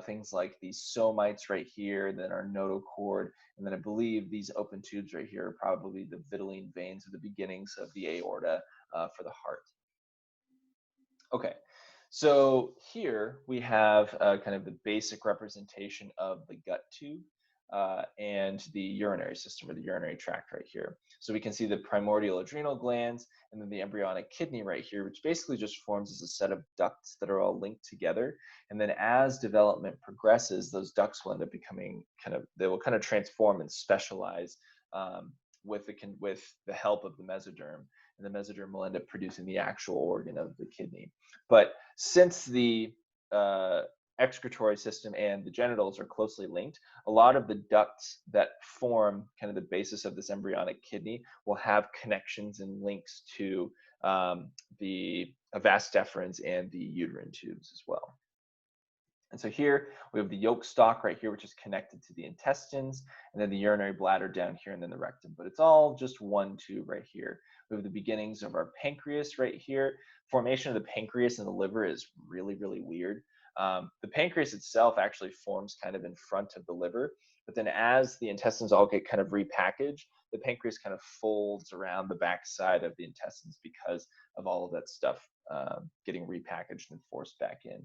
[SPEAKER 1] Things like these somites right here, then our notochord, and then I believe these open tubes right here are probably the vitelline veins or the beginnings of the aorta for the heart. Okay, so here we have kind of the basic representation of the gut tube and the urinary system or the urinary tract right here. So we can see the primordial adrenal glands and then the embryonic kidney right here, which basically just forms as a set of ducts that are all linked together. And then as development progresses, those ducts will end up becoming they will kind of transform and specialize with the help of the mesoderm. And the mesoderm will end up producing the actual organ of the kidney. But since the excretory system and the genitals are closely linked, a lot of the ducts that form kind of the basis of this embryonic kidney will have connections and links to the vas deferens and the uterine tubes as well. And so here we have the yolk stalk right here, which is connected to the intestines, and then the urinary bladder down here, and then the rectum. But it's all just one tube right here. We have the beginnings of our pancreas right here. Formation of the pancreas and the liver is really, really weird. The pancreas itself actually forms kind of in front of the liver, but then as the intestines all get kind of repackaged, the pancreas kind of folds around the backside of the intestines because of all of that stuff getting repackaged and forced back in.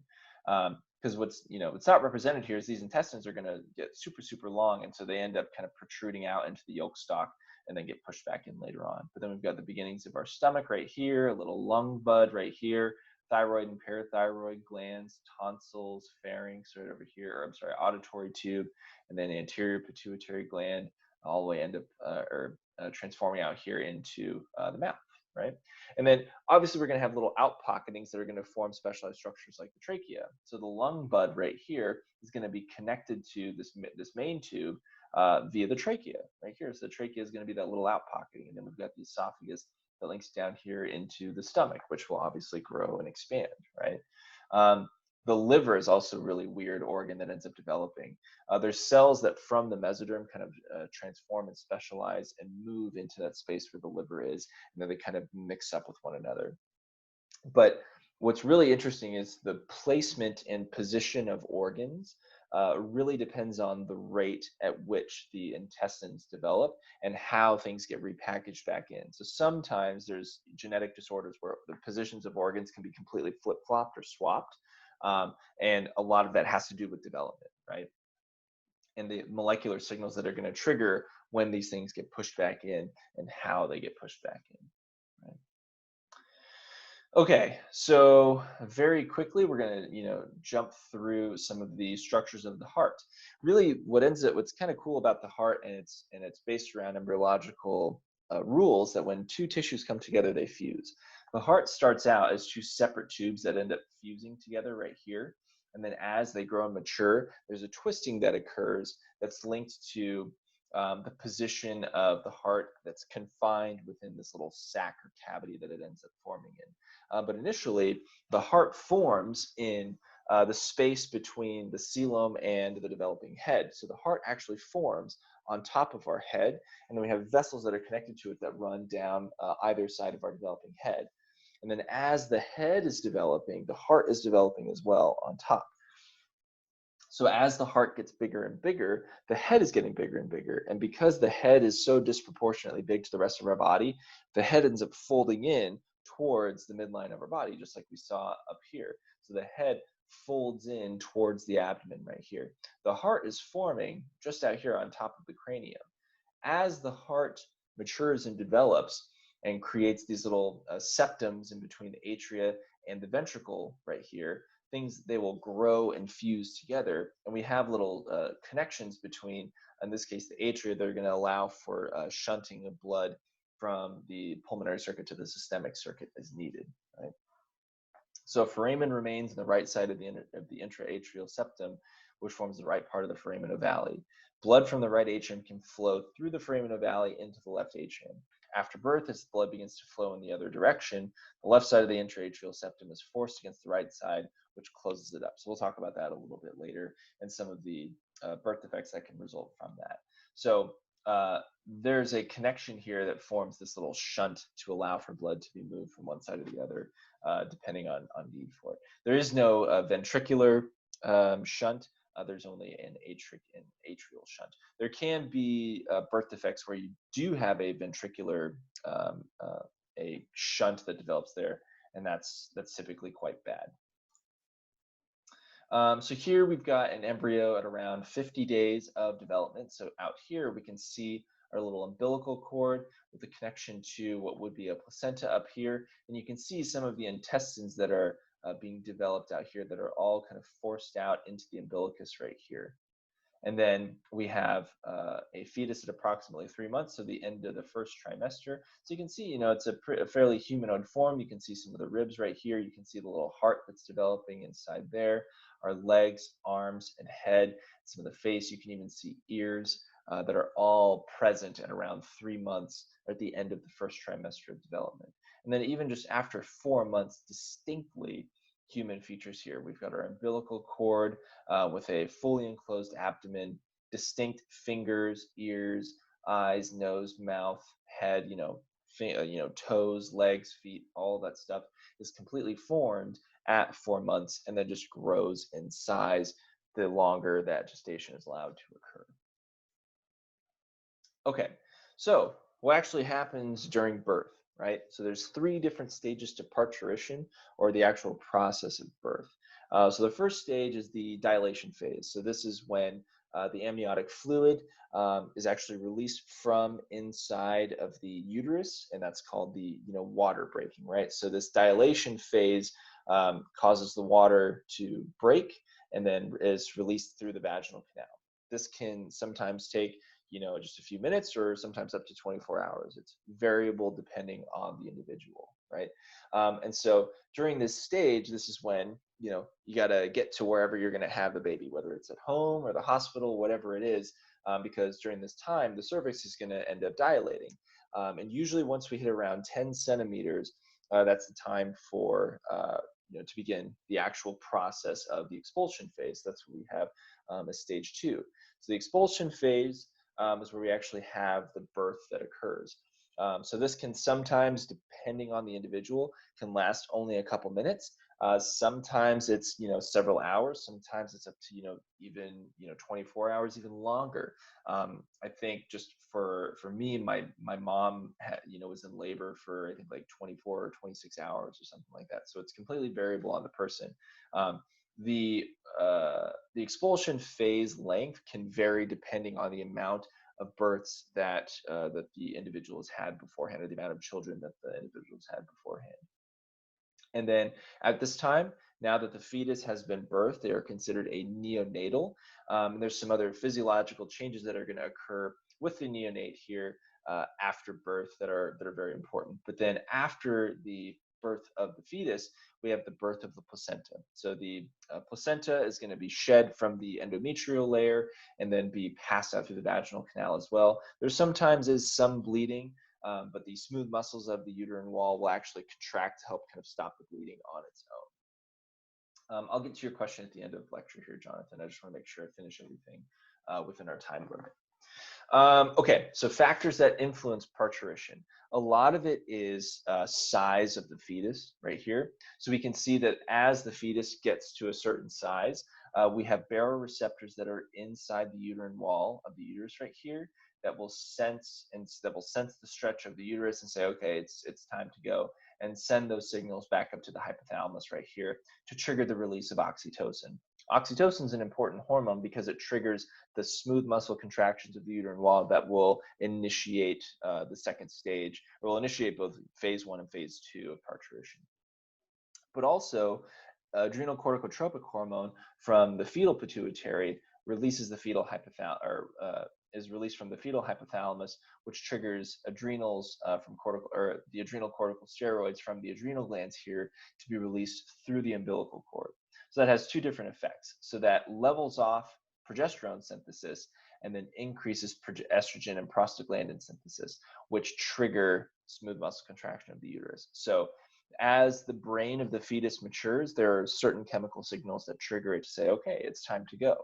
[SPEAKER 1] Because what's not represented here is these intestines are going to get super, super long, and so they end up kind of protruding out into the yolk stalk and then get pushed back in later on. But then we've got the beginnings of our stomach right here, a little lung bud right here, thyroid and parathyroid glands, tonsils, pharynx right over here, or I'm sorry, auditory tube, and then anterior pituitary gland, all the way end up transforming out here into the mouth, right? And then obviously we're going to have little outpocketings that are going to form specialized structures like the trachea. So the lung bud right here is going to be connected to this main tube via the trachea right here. So the trachea is going to be that little outpocketing, and then we've got the esophagus that links down here into the stomach, which will obviously grow and expand, right? The liver is also a really weird organ that ends up developing. There's cells that from the mesoderm kind of transform and specialize and move into that space where the liver is, and then they kind of mix up with one another. But what's really interesting is the placement and position of organs really depends on the rate at which the intestines develop and how things get repackaged back in. So sometimes there's genetic disorders where the positions of organs can be completely flip-flopped or swapped. And a lot of that has to do with development, right? And the molecular signals that are going to trigger when these things get pushed back in and how they get pushed back in, right? Okay, so very quickly we're gonna, jump through some of the structures of the heart. Really, what's kind of cool about the heart, and it's based around embryological rules that when two tissues come together, they fuse. The heart starts out as two separate tubes that end up fusing together right here, and then as they grow and mature, there's a twisting that occurs that's linked to the position of the heart that's confined within this little sac or cavity that it ends up forming in. But initially, the heart forms in the space between the coelom and the developing head. So the heart actually forms on top of our head, and then we have vessels that are connected to it that run down either side of our developing head. And then as the head is developing, the heart is developing as well on top. So as the heart gets bigger and bigger, the head is getting bigger and bigger. And because the head is so disproportionately big to the rest of our body, the head ends up folding in towards the midline of our body, just like we saw up here. So the head folds in towards the abdomen right here. The heart is forming just out here on top of the cranium. As the heart matures and develops and creates these little septums in between the atria and the ventricle right here, things they will grow and fuse together, and we have little connections between, in this case, the atria that are going to allow for shunting of blood from the pulmonary circuit to the systemic circuit as needed. Right? So foramen remains in the right side of the intraatrial septum, which forms the right part of the foramen ovale. Blood from the right atrium can flow through the foramen ovale into the left atrium. After birth, as the blood begins to flow in the other direction, the left side of the intraatrial septum is forced against the right side, which closes it up. So we'll talk about that a little bit later and some of the birth defects that can result from that. So there's a connection here that forms this little shunt to allow for blood to be moved from one side to the other, depending on need for it. There is no ventricular shunt. There's only an atrial shunt. There can be birth defects where you do have a ventricular a shunt that develops there, and that's typically quite bad. So here we've got an embryo at around 50 days of development. So out here we can see our little umbilical cord with a connection to what would be a placenta up here. And you can see some of the intestines that are being developed out here that are all kind of forced out into the umbilicus right here. And then we have a fetus at approximately 3 months, so the end of the first trimester. So you can see, it's a fairly humanoid form. You can see some of the ribs right here. You can see the little heart that's developing inside there, our legs, arms, and head, some of the face. You can even see ears that are all present at around 3 months or at the end of the first trimester of development. And then even just after 4 months, distinctly human features here. We've got our umbilical cord, with a fully enclosed abdomen, distinct fingers, ears, eyes, nose, mouth, head, toes, legs, feet, all that stuff is completely formed at 4 months and then just grows in size the longer that gestation is allowed to occur. Okay, so what actually happens during birth, right? So there's three different stages to parturition, or the actual process of birth. So the first stage is the dilation phase. So this is when the amniotic fluid is actually released from inside of the uterus, and that's called the water breaking, right? So this dilation phase causes the water to break and then is released through the vaginal canal. This can sometimes take just a few minutes or sometimes up to 24 hours. It's variable depending on the individual, right? And so during this stage, this is when, you got to get to wherever you're going to have the baby, whether it's at home or the hospital, whatever it is, because during this time, the cervix is going to end up dilating. And usually once we hit around 10 centimeters, that's the time for, to begin the actual process of the expulsion phase. That's what we have as stage 2. So the expulsion phase is where we actually have the birth that occurs. So this can sometimes, depending on the individual, can last only a couple minutes. Sometimes it's several hours. Sometimes it's up to even 24 hours, even longer. I think just for me, my mom was in labor for I think like 24 or 26 hours or something like that. So it's completely variable on the person. The the expulsion phase length can vary depending on the amount of births that that the individual has had beforehand, or the amount of children that the individuals had beforehand. And then at this time, now that the fetus has been birthed, they are considered a neonatal. And there's some other physiological changes that are going to occur with the neonate here after birth that are very important. But then after the birth of the fetus, we have the birth of the placenta. So the placenta is going to be shed from the endometrial layer and then be passed out through the vaginal canal as well. There sometimes is some bleeding, but the smooth muscles of the uterine wall will actually contract to help kind of stop the bleeding on its own. I'll get to your question at the end of lecture here, Jonathan. I just want to make sure I finish everything within our time limit. Okay, so factors that influence parturition. A lot of it is size of the fetus right here. So we can see that as the fetus gets to a certain size, we have baroreceptors that are inside the uterine wall of the uterus right here that will sense the stretch of the uterus and say, okay, it's time to go, and send those signals back up to the hypothalamus right here to trigger the release of oxytocin. Oxytocin is an important hormone because it triggers the smooth muscle contractions of the uterine wall that will initiate the second stage, or will initiate both phase 1 and phase 2 of parturition. But also, adrenal corticotropic hormone from the fetal pituitary releases the fetal hypothalamus, or is released from the fetal hypothalamus, which triggers adrenals the adrenal corticosteroids from the adrenal glands here to be released through the umbilical cord. So that has two different effects. So that levels off progesterone synthesis and then increases estrogen and prostaglandin synthesis, which trigger smooth muscle contraction of the uterus. So as the brain of the fetus matures, there are certain chemical signals that trigger it to say, okay, it's time to go.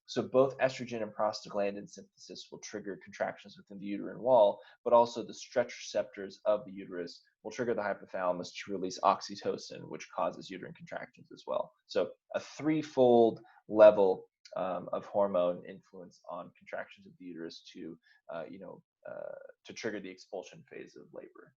[SPEAKER 1] So both estrogen and prostaglandin synthesis will trigger contractions within the uterine wall, but also the stretch receptors of the uterus will trigger the hypothalamus to release oxytocin, which causes uterine contractions as well. So a threefold level of hormone influence on contractions of the uterus to trigger the expulsion phase of labor.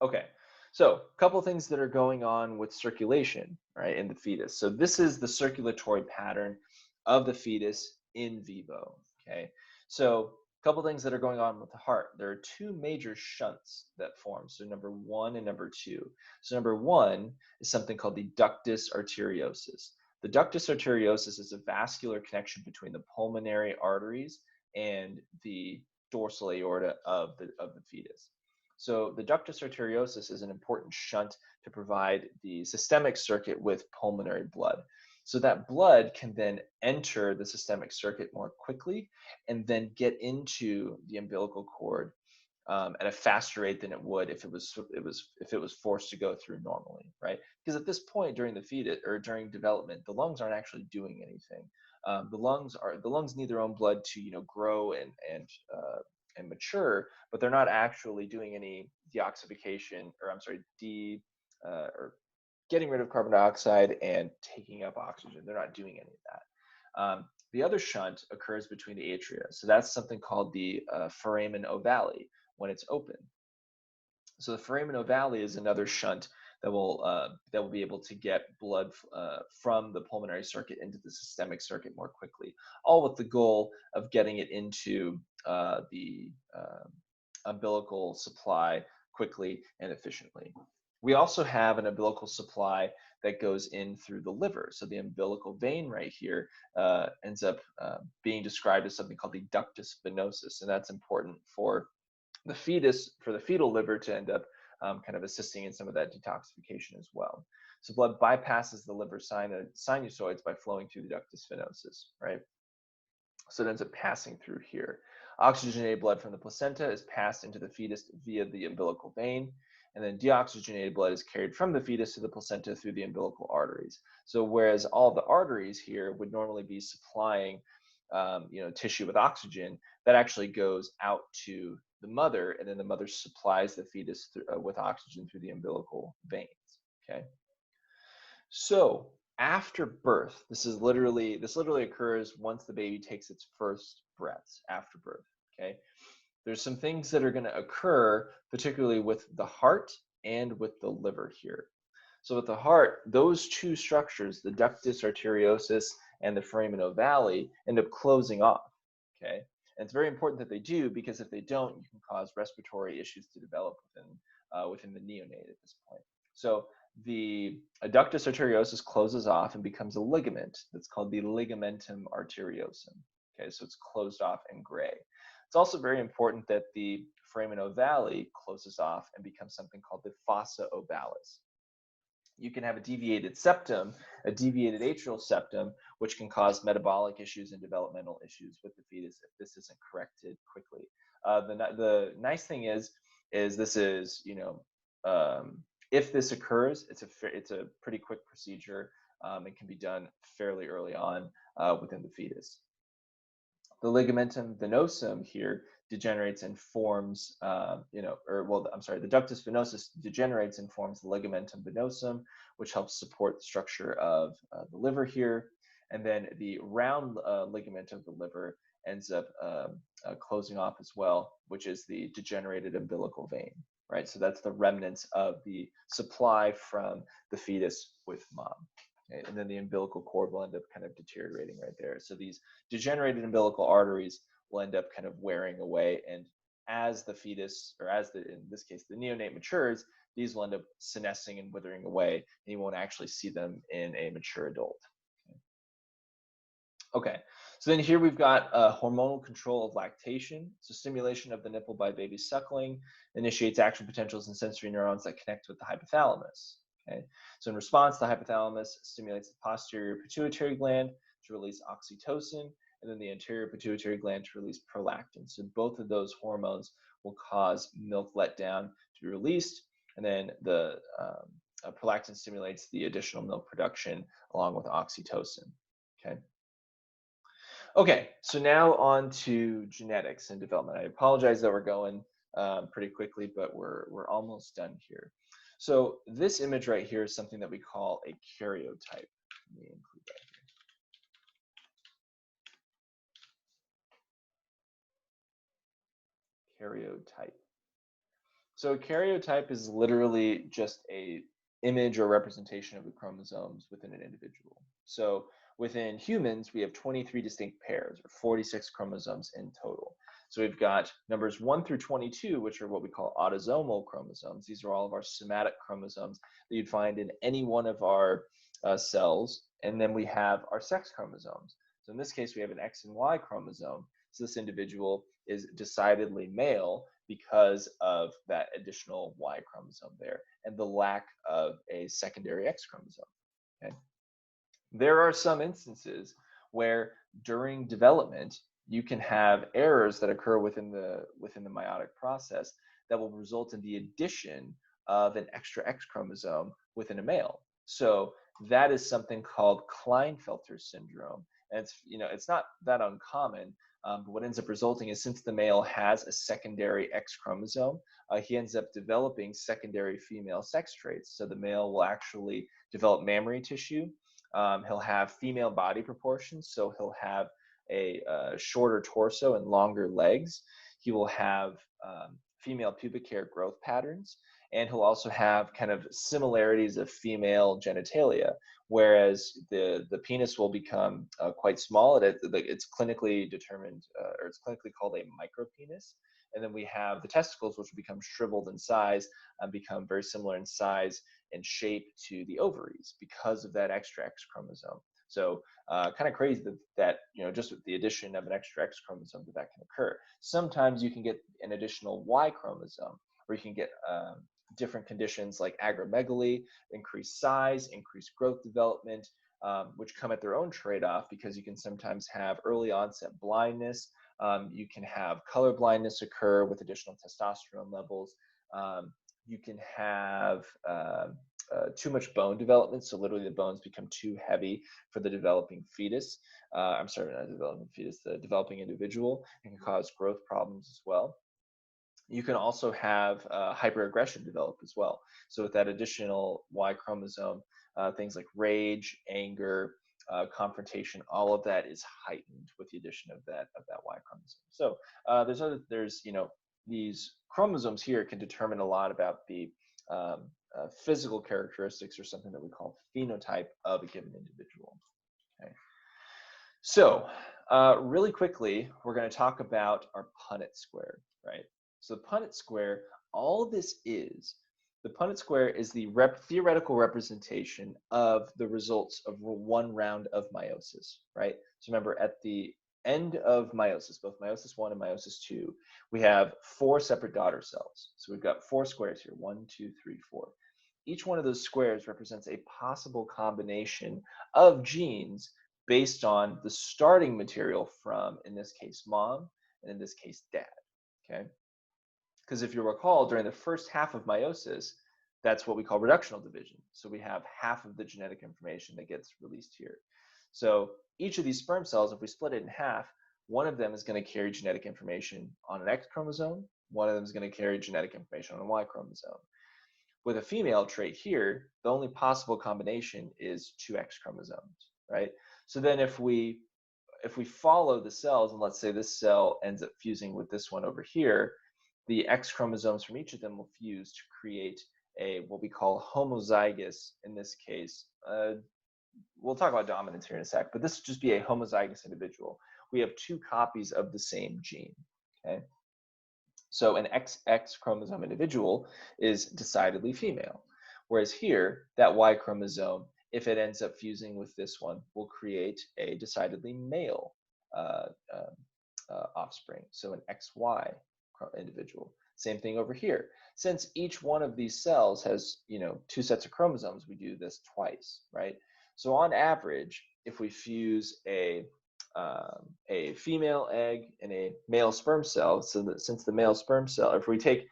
[SPEAKER 1] Okay, so a couple things that are going on with circulation, right, in the fetus. So this is the circulatory pattern of the fetus in vivo, okay? So a couple things that are going on with the heart. There are two major shunts that form, so number 1 and number 2. So number 1 is something called the ductus arteriosus. The ductus arteriosus is a vascular connection between the pulmonary arteries and the dorsal aorta of the fetus. So the ductus arteriosus is an important shunt to provide the systemic circuit with pulmonary blood. So that blood can then enter the systemic circuit more quickly and then get into the umbilical cord at a faster rate than it would if it was forced to go through normally, right? Because at this point during the fetus or during development, the lungs aren't actually doing anything. The lungs need their own blood to grow and mature, but they're not actually doing any deoxification, or I'm sorry, or getting rid of carbon dioxide and taking up oxygen. They're not doing any of that. The other shunt occurs between the atria. So that's something called the foramen ovale when it's open. So the foramen ovale is another shunt that will be able to get blood from the pulmonary circuit into the systemic circuit more quickly, all with the goal of getting it into the umbilical supply quickly and efficiently. We also have an umbilical supply that goes in through the liver. So the umbilical vein right here ends up being described as something called the ductus venosus, and that's important for the fetal liver to end up kind of assisting in some of that detoxification as well. So blood bypasses the liver sinusoids by flowing through the ductus venosus, right? So it ends up passing through here. Oxygenated blood from the placenta is passed into the fetus via the umbilical vein, and then deoxygenated blood is carried from the fetus to the placenta through the umbilical arteries. So whereas all the arteries here would normally be supplying tissue with oxygen, that actually goes out to the mother, and then the mother supplies the fetus with oxygen through the umbilical veins. Okay. So after birth, this literally occurs once the baby takes its first breaths after birth. Okay. There's some things that are going to occur, particularly with the heart and with the liver here. So with the heart, those two structures, the ductus arteriosus and the foramen ovale, end up closing off. Okay. And it's very important that they do, because if they don't, you can cause respiratory issues to develop within the neonate at this point. So the adductus arteriosus closes off and becomes a ligament that's called the ligamentum arteriosum. Okay, so it's closed off and gray. It's also very important that the foramen ovale closes off and becomes something called the fossa ovalis. You can have a deviated septum, a deviated atrial septum, which can cause metabolic issues and developmental issues with the fetus if this isn't corrected quickly. The nice thing is this is, if this occurs, it's a pretty quick procedure. It can be done fairly early on within the fetus. The ligamentum venosum here degenerates and forms, the ductus venosus degenerates and forms the ligamentum venosum, which helps support the structure of the liver here. And then the round ligament of the liver ends up closing off as well, which is the degenerated umbilical vein, right? So that's the remnants of the supply from the fetus with mom. Okay? And then the umbilical cord will end up kind of deteriorating right there. So these degenerated umbilical arteries will end up kind of wearing away, and as the fetus, or in this case, the neonate matures, these will end up senescing and withering away, and you won't actually see them in a mature adult. Okay, so then here we've got hormonal control of lactation. So stimulation of the nipple by baby suckling initiates action potentials and sensory neurons that connect with the hypothalamus. Okay, so in response, the hypothalamus stimulates the posterior pituitary gland to release oxytocin, and then the anterior pituitary gland to release prolactin. So both of those hormones will cause milk letdown to be released, and then the prolactin stimulates the additional milk production along with oxytocin. Okay. Okay, so now on to genetics and development. I apologize that we're going pretty quickly, but we're almost done here. So this image right here is something that we call a karyotype. Let me include that here. Karyotype. So a karyotype is literally just a image or representation of the chromosomes within an individual. So within humans, we have 23 distinct pairs, or 46 chromosomes in total. So we've got numbers 1 through 22, which are what we call autosomal chromosomes. These are all of our somatic chromosomes that you'd find in any one of our cells. And then we have our sex chromosomes. So in this case, we have an X and Y chromosome. So this individual is decidedly male because of that additional Y chromosome there and the lack of a secondary X chromosome. Okay? There are some instances where during development you can have errors that occur within the meiotic process that will result in the addition of an extra X chromosome within a male. So that is something called Klinefelter syndrome, and it's not that uncommon. But what ends up resulting is, since the male has a secondary X chromosome, he ends up developing secondary female sex traits. So the male will actually develop mammary tissue. He'll have female body proportions, so he'll have a shorter torso and longer legs. He will have female pubic hair growth patterns, and he'll also have kind of similarities of female genitalia, whereas the penis will become quite small. It's clinically determined, or it's clinically called a micropenis. And then we have the testicles, which will become shriveled in size and become very similar in size and shape to the ovaries because of that extra X chromosome. So kind of crazy that just with the addition of an extra X chromosome that can occur. Sometimes you can get an additional Y chromosome, or you can get different conditions like acromegaly, increased size, increased growth development, which come at their own trade-off, because you can sometimes have early onset blindness. You can have color blindness occur with additional testosterone levels. You can have too much bone development, so literally the bones become too heavy for the developing fetus. I'm sorry, not the developing fetus, the developing individual. It can cause growth problems as well. You can also have hyperaggression develop as well. So with that additional Y chromosome, things like rage, anger, confrontation, all of that is heightened with the addition of that Y chromosome. So there's these chromosomes here can determine a lot about the physical characteristics, or something that we call phenotype of a given individual. Okay. So really quickly, we're going to talk about our Punnett square, right? So the Punnett square, all this is The Punnett square is the theoretical representation of the results of one round of meiosis, right? So remember, at the end of meiosis, both meiosis 1 and meiosis 2, we have 4 separate daughter cells. So we've got 4 squares here, 1, 2, 3, 4. Each one of those squares represents a possible combination of genes based on the starting material from, in this case, mom, and in this case, dad, okay? Because if you recall, during the first half of meiosis, that's what we call reductional division. So we have half of the genetic information that gets released here. So each of these sperm cells, if we split it in half, one of them is going to carry genetic information on an X chromosome, one of them is going to carry genetic information on a Y chromosome. With a female trait here, the only possible combination is 2 X chromosomes, right? So then if we follow the cells, and let's say this cell ends up fusing with this one over here, the X chromosomes from each of them will fuse to create a what we call homozygous, in this case. We'll talk about dominance here in a sec, but this would just be a homozygous individual. We have 2 copies of the same gene, okay? So an XX chromosome individual is decidedly female, whereas here, that Y chromosome, if it ends up fusing with this one, will create a decidedly male uh, offspring, so an XY individual. Same thing over here. Since each one of these cells has, 2 sets of chromosomes, we do this twice, right? So on average, if we fuse a female egg and a male sperm cell, so that since the male sperm cell, if we take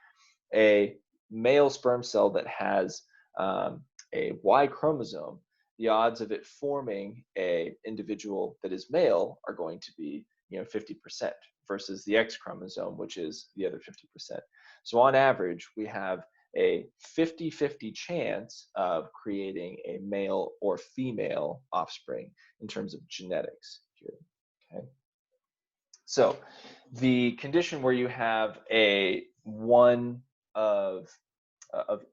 [SPEAKER 1] a male sperm cell that has a Y chromosome, the odds of it forming a individual that is male are going to be 50% versus the X chromosome, which is the other 50%. So on average, we have a 50-50 chance of creating a male or female offspring in terms of genetics here, okay? So the condition where you have a one of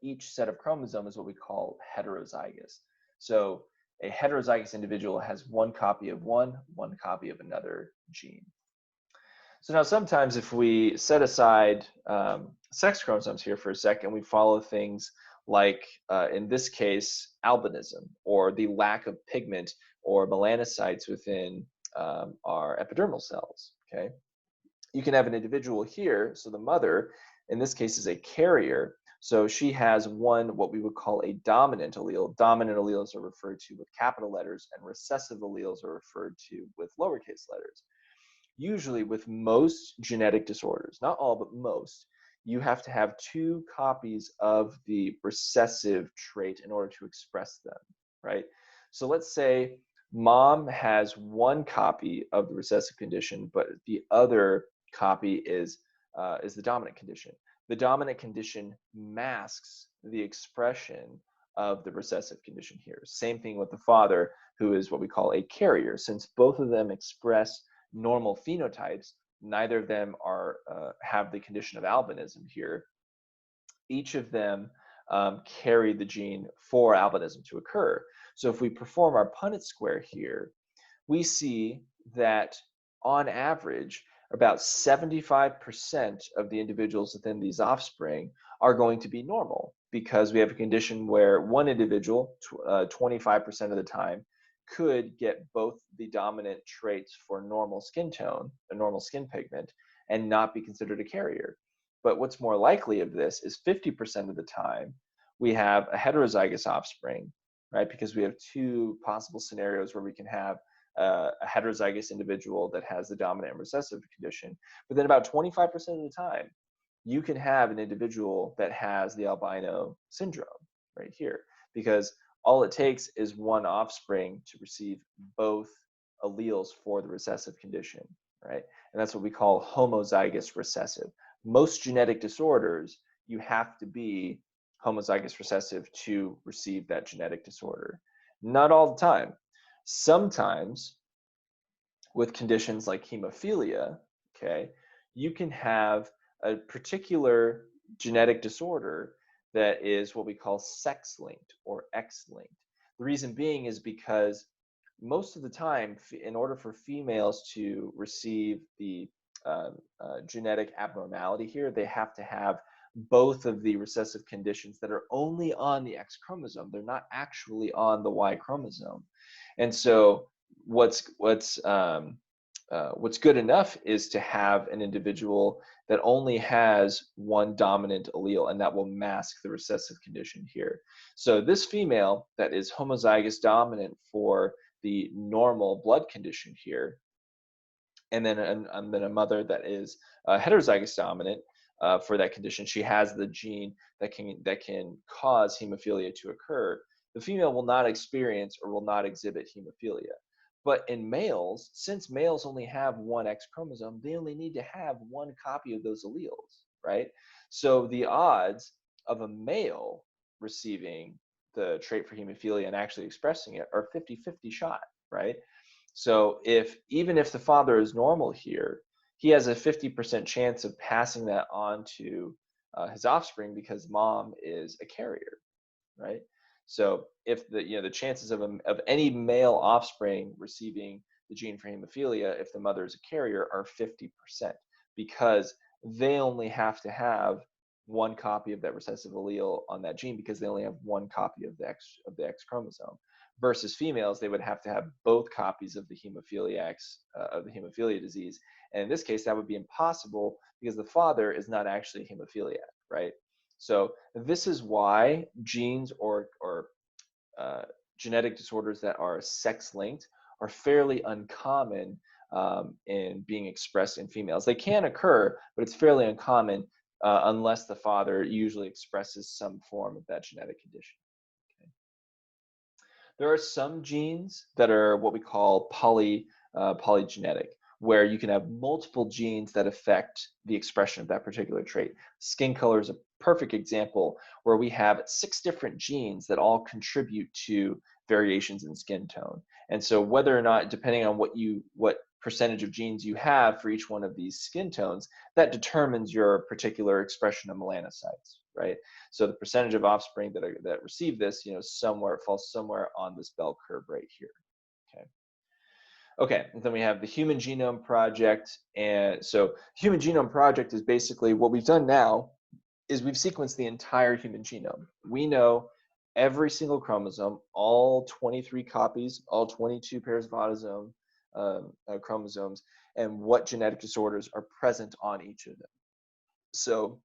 [SPEAKER 1] each set of chromosome is what we call heterozygous. So a heterozygous individual has 1 copy of one copy of another gene. So now sometimes if we set aside sex chromosomes here for a second, we follow things like, in this case, albinism, or the lack of pigment or melanocytes within our epidermal cells, okay? You can have an individual here, so the mother, in this case, is a carrier, so she has what we would call a dominant allele. Dominant alleles are referred to with capital letters, and recessive alleles are referred to with lowercase letters. Usually with most genetic disorders, not all, but most, you have to have 2 copies of the recessive trait in order to express them, right? So let's say mom has 1 copy of the recessive condition, but the other copy is the dominant condition. The dominant condition masks the expression of the recessive condition here. Same thing with the father, who is what we call a carrier. Since both of them express normal phenotypes, neither of them have the condition of albinism here. Each of them carry the gene for albinism to occur. So if we perform our Punnett square here, we see that on average, about 75% of the individuals within these offspring are going to be normal, because we have a condition where one individual, 25% of the time, could get both the dominant traits for normal skin tone, a normal skin pigment, and not be considered a carrier. But what's more likely of this is 50% of the time we have a heterozygous offspring, right? Because we have 2 possible scenarios where we can have a heterozygous individual that has the dominant and recessive condition. But then about 25% of the time, you can have an individual that has the albino syndrome right here, because all it takes is 1 offspring to receive both alleles for the recessive condition, right? And that's what we call homozygous recessive. Most genetic disorders, you have to be homozygous recessive to receive that genetic disorder. Not all the time. Sometimes, with conditions like hemophilia, okay, you can have a particular genetic disorder that is what we call sex-linked or X-linked. The reason being is because most of the time, in order for females to receive the genetic abnormality here, they have to have both of the recessive conditions that are only on the X chromosome. They're not actually on the Y chromosome. And so what's good enough is to have an individual that only has one dominant allele, and that will mask the recessive condition here. So this female that is homozygous dominant for the normal blood condition here, and then a mother that is heterozygous dominant for that condition, she has the gene that can cause hemophilia to occur. The female will not experience or will not exhibit hemophilia. But in males, since males only have one X chromosome, they only need to have one copy of those alleles, right? So the odds of a male receiving the trait for hemophilia and actually expressing it are 50-50 shot, right? So even if the father is normal here, he has a 50% chance of passing that on to his offspring because mom is a carrier, right? So if the chances of any male offspring receiving the gene for hemophilia, if the mother is a carrier, are 50%, because they only have to have one copy of that recessive allele on that gene because they only have one copy of the X chromosome. Versus females, they would have to have both copies of the hemophilia disease, and in this case, that would be impossible because the father is not actually a hemophiliac, right? So this is why genes or genetic disorders that are sex-linked are fairly uncommon in being expressed in females. They can occur, but it's fairly uncommon unless the father usually expresses some form of that genetic condition. Okay. There are some genes that are what we call polygenetic, where you can have multiple genes that affect the expression of that particular trait. Skin color is a perfect example where we have 6 different genes that all contribute to variations in skin tone. And so whether or not, depending on what percentage of genes you have for each one of these skin tones, that determines your particular expression of melanocytes, right? So the percentage of offspring that receive this, falls somewhere on this bell curve right here. Okay. Okay, and then we have the Human Genome Project. And so Human Genome Project is basically what we've done now is we've sequenced the entire human genome. We know every single chromosome, all 23 copies, all 22 pairs of autosome chromosomes, and what genetic disorders are present on each of them. So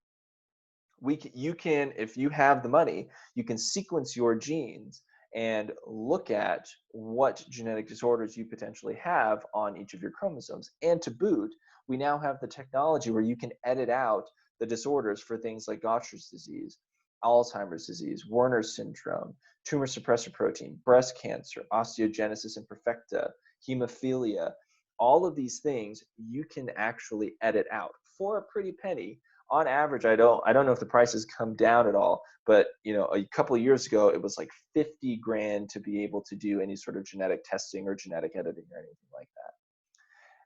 [SPEAKER 1] you can, if you have the money, you can sequence your genes and look at what genetic disorders you potentially have on each of your chromosomes. And to boot, we now have the technology where you can edit out the disorders for things like Gaucher's disease, Alzheimer's disease, Werner's syndrome, tumor suppressor protein, breast cancer, osteogenesis imperfecta, hemophilia. All of these things you can actually edit out for a pretty penny. On average, I don't know if the prices come down at all, but a couple of years ago it was like 50 grand to be able to do any sort of genetic testing or genetic editing or anything like that.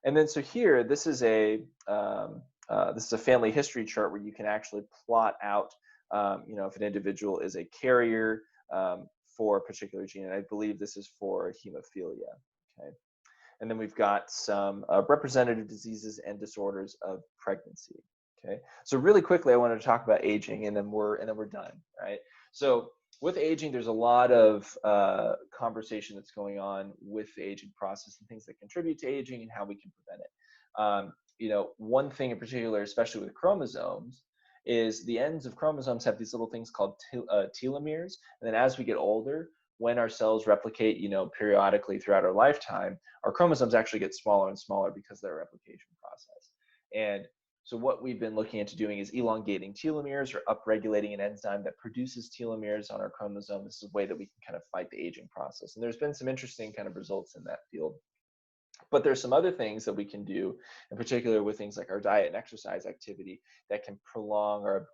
[SPEAKER 1] And then so here, this is a family history chart where you can actually plot out if an individual is a carrier for a particular gene, and I believe this is for hemophilia. Okay. And then we've got some representative diseases and disorders of pregnancy. Okay, so really quickly, I wanted to talk about aging, and then we're done, right? So with aging, there's a lot of conversation that's going on with the aging process and things that contribute to aging and how we can prevent it. One thing in particular, especially with chromosomes, is the ends of chromosomes have these little things called telomeres, and then as we get older, when our cells replicate, periodically throughout our lifetime, our chromosomes actually get smaller and smaller because of their replication process. And so what we've been looking into doing is elongating telomeres or upregulating an enzyme that produces telomeres on our chromosome. This is a way that we can kind of fight the aging process. And there's been some interesting kind of results in that field. But there's some other things that we can do, in particular with things like our diet and exercise activity, that can prolong our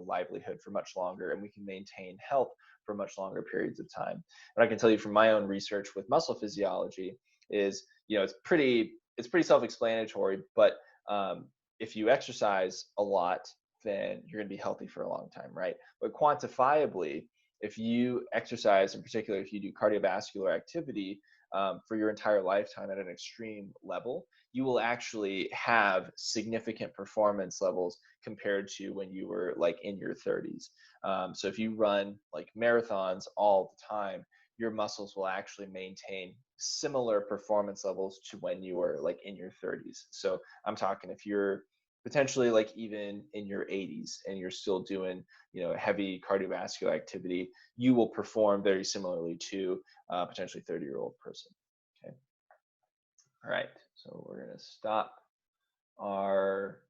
[SPEAKER 1] livelihood for much longer, and we can maintain health for much longer periods of time. And I can tell you from my own research with muscle physiology is, it's pretty self-explanatory, but if you exercise a lot, then you're going to be healthy for a long time, right? But quantifiably, if you exercise, in particular, if you do cardiovascular activity for your entire lifetime at an extreme level, you will actually have significant performance levels compared to when you were like in your 30s. So if you run like marathons all the time, your muscles will actually maintain similar performance levels to when you were like in your 30s. So I'm talking if you're potentially like even in your 80s and you're still doing, heavy cardiovascular activity, you will perform very similarly to a potentially 30-year-old person. Okay. All right. So we're going to stop our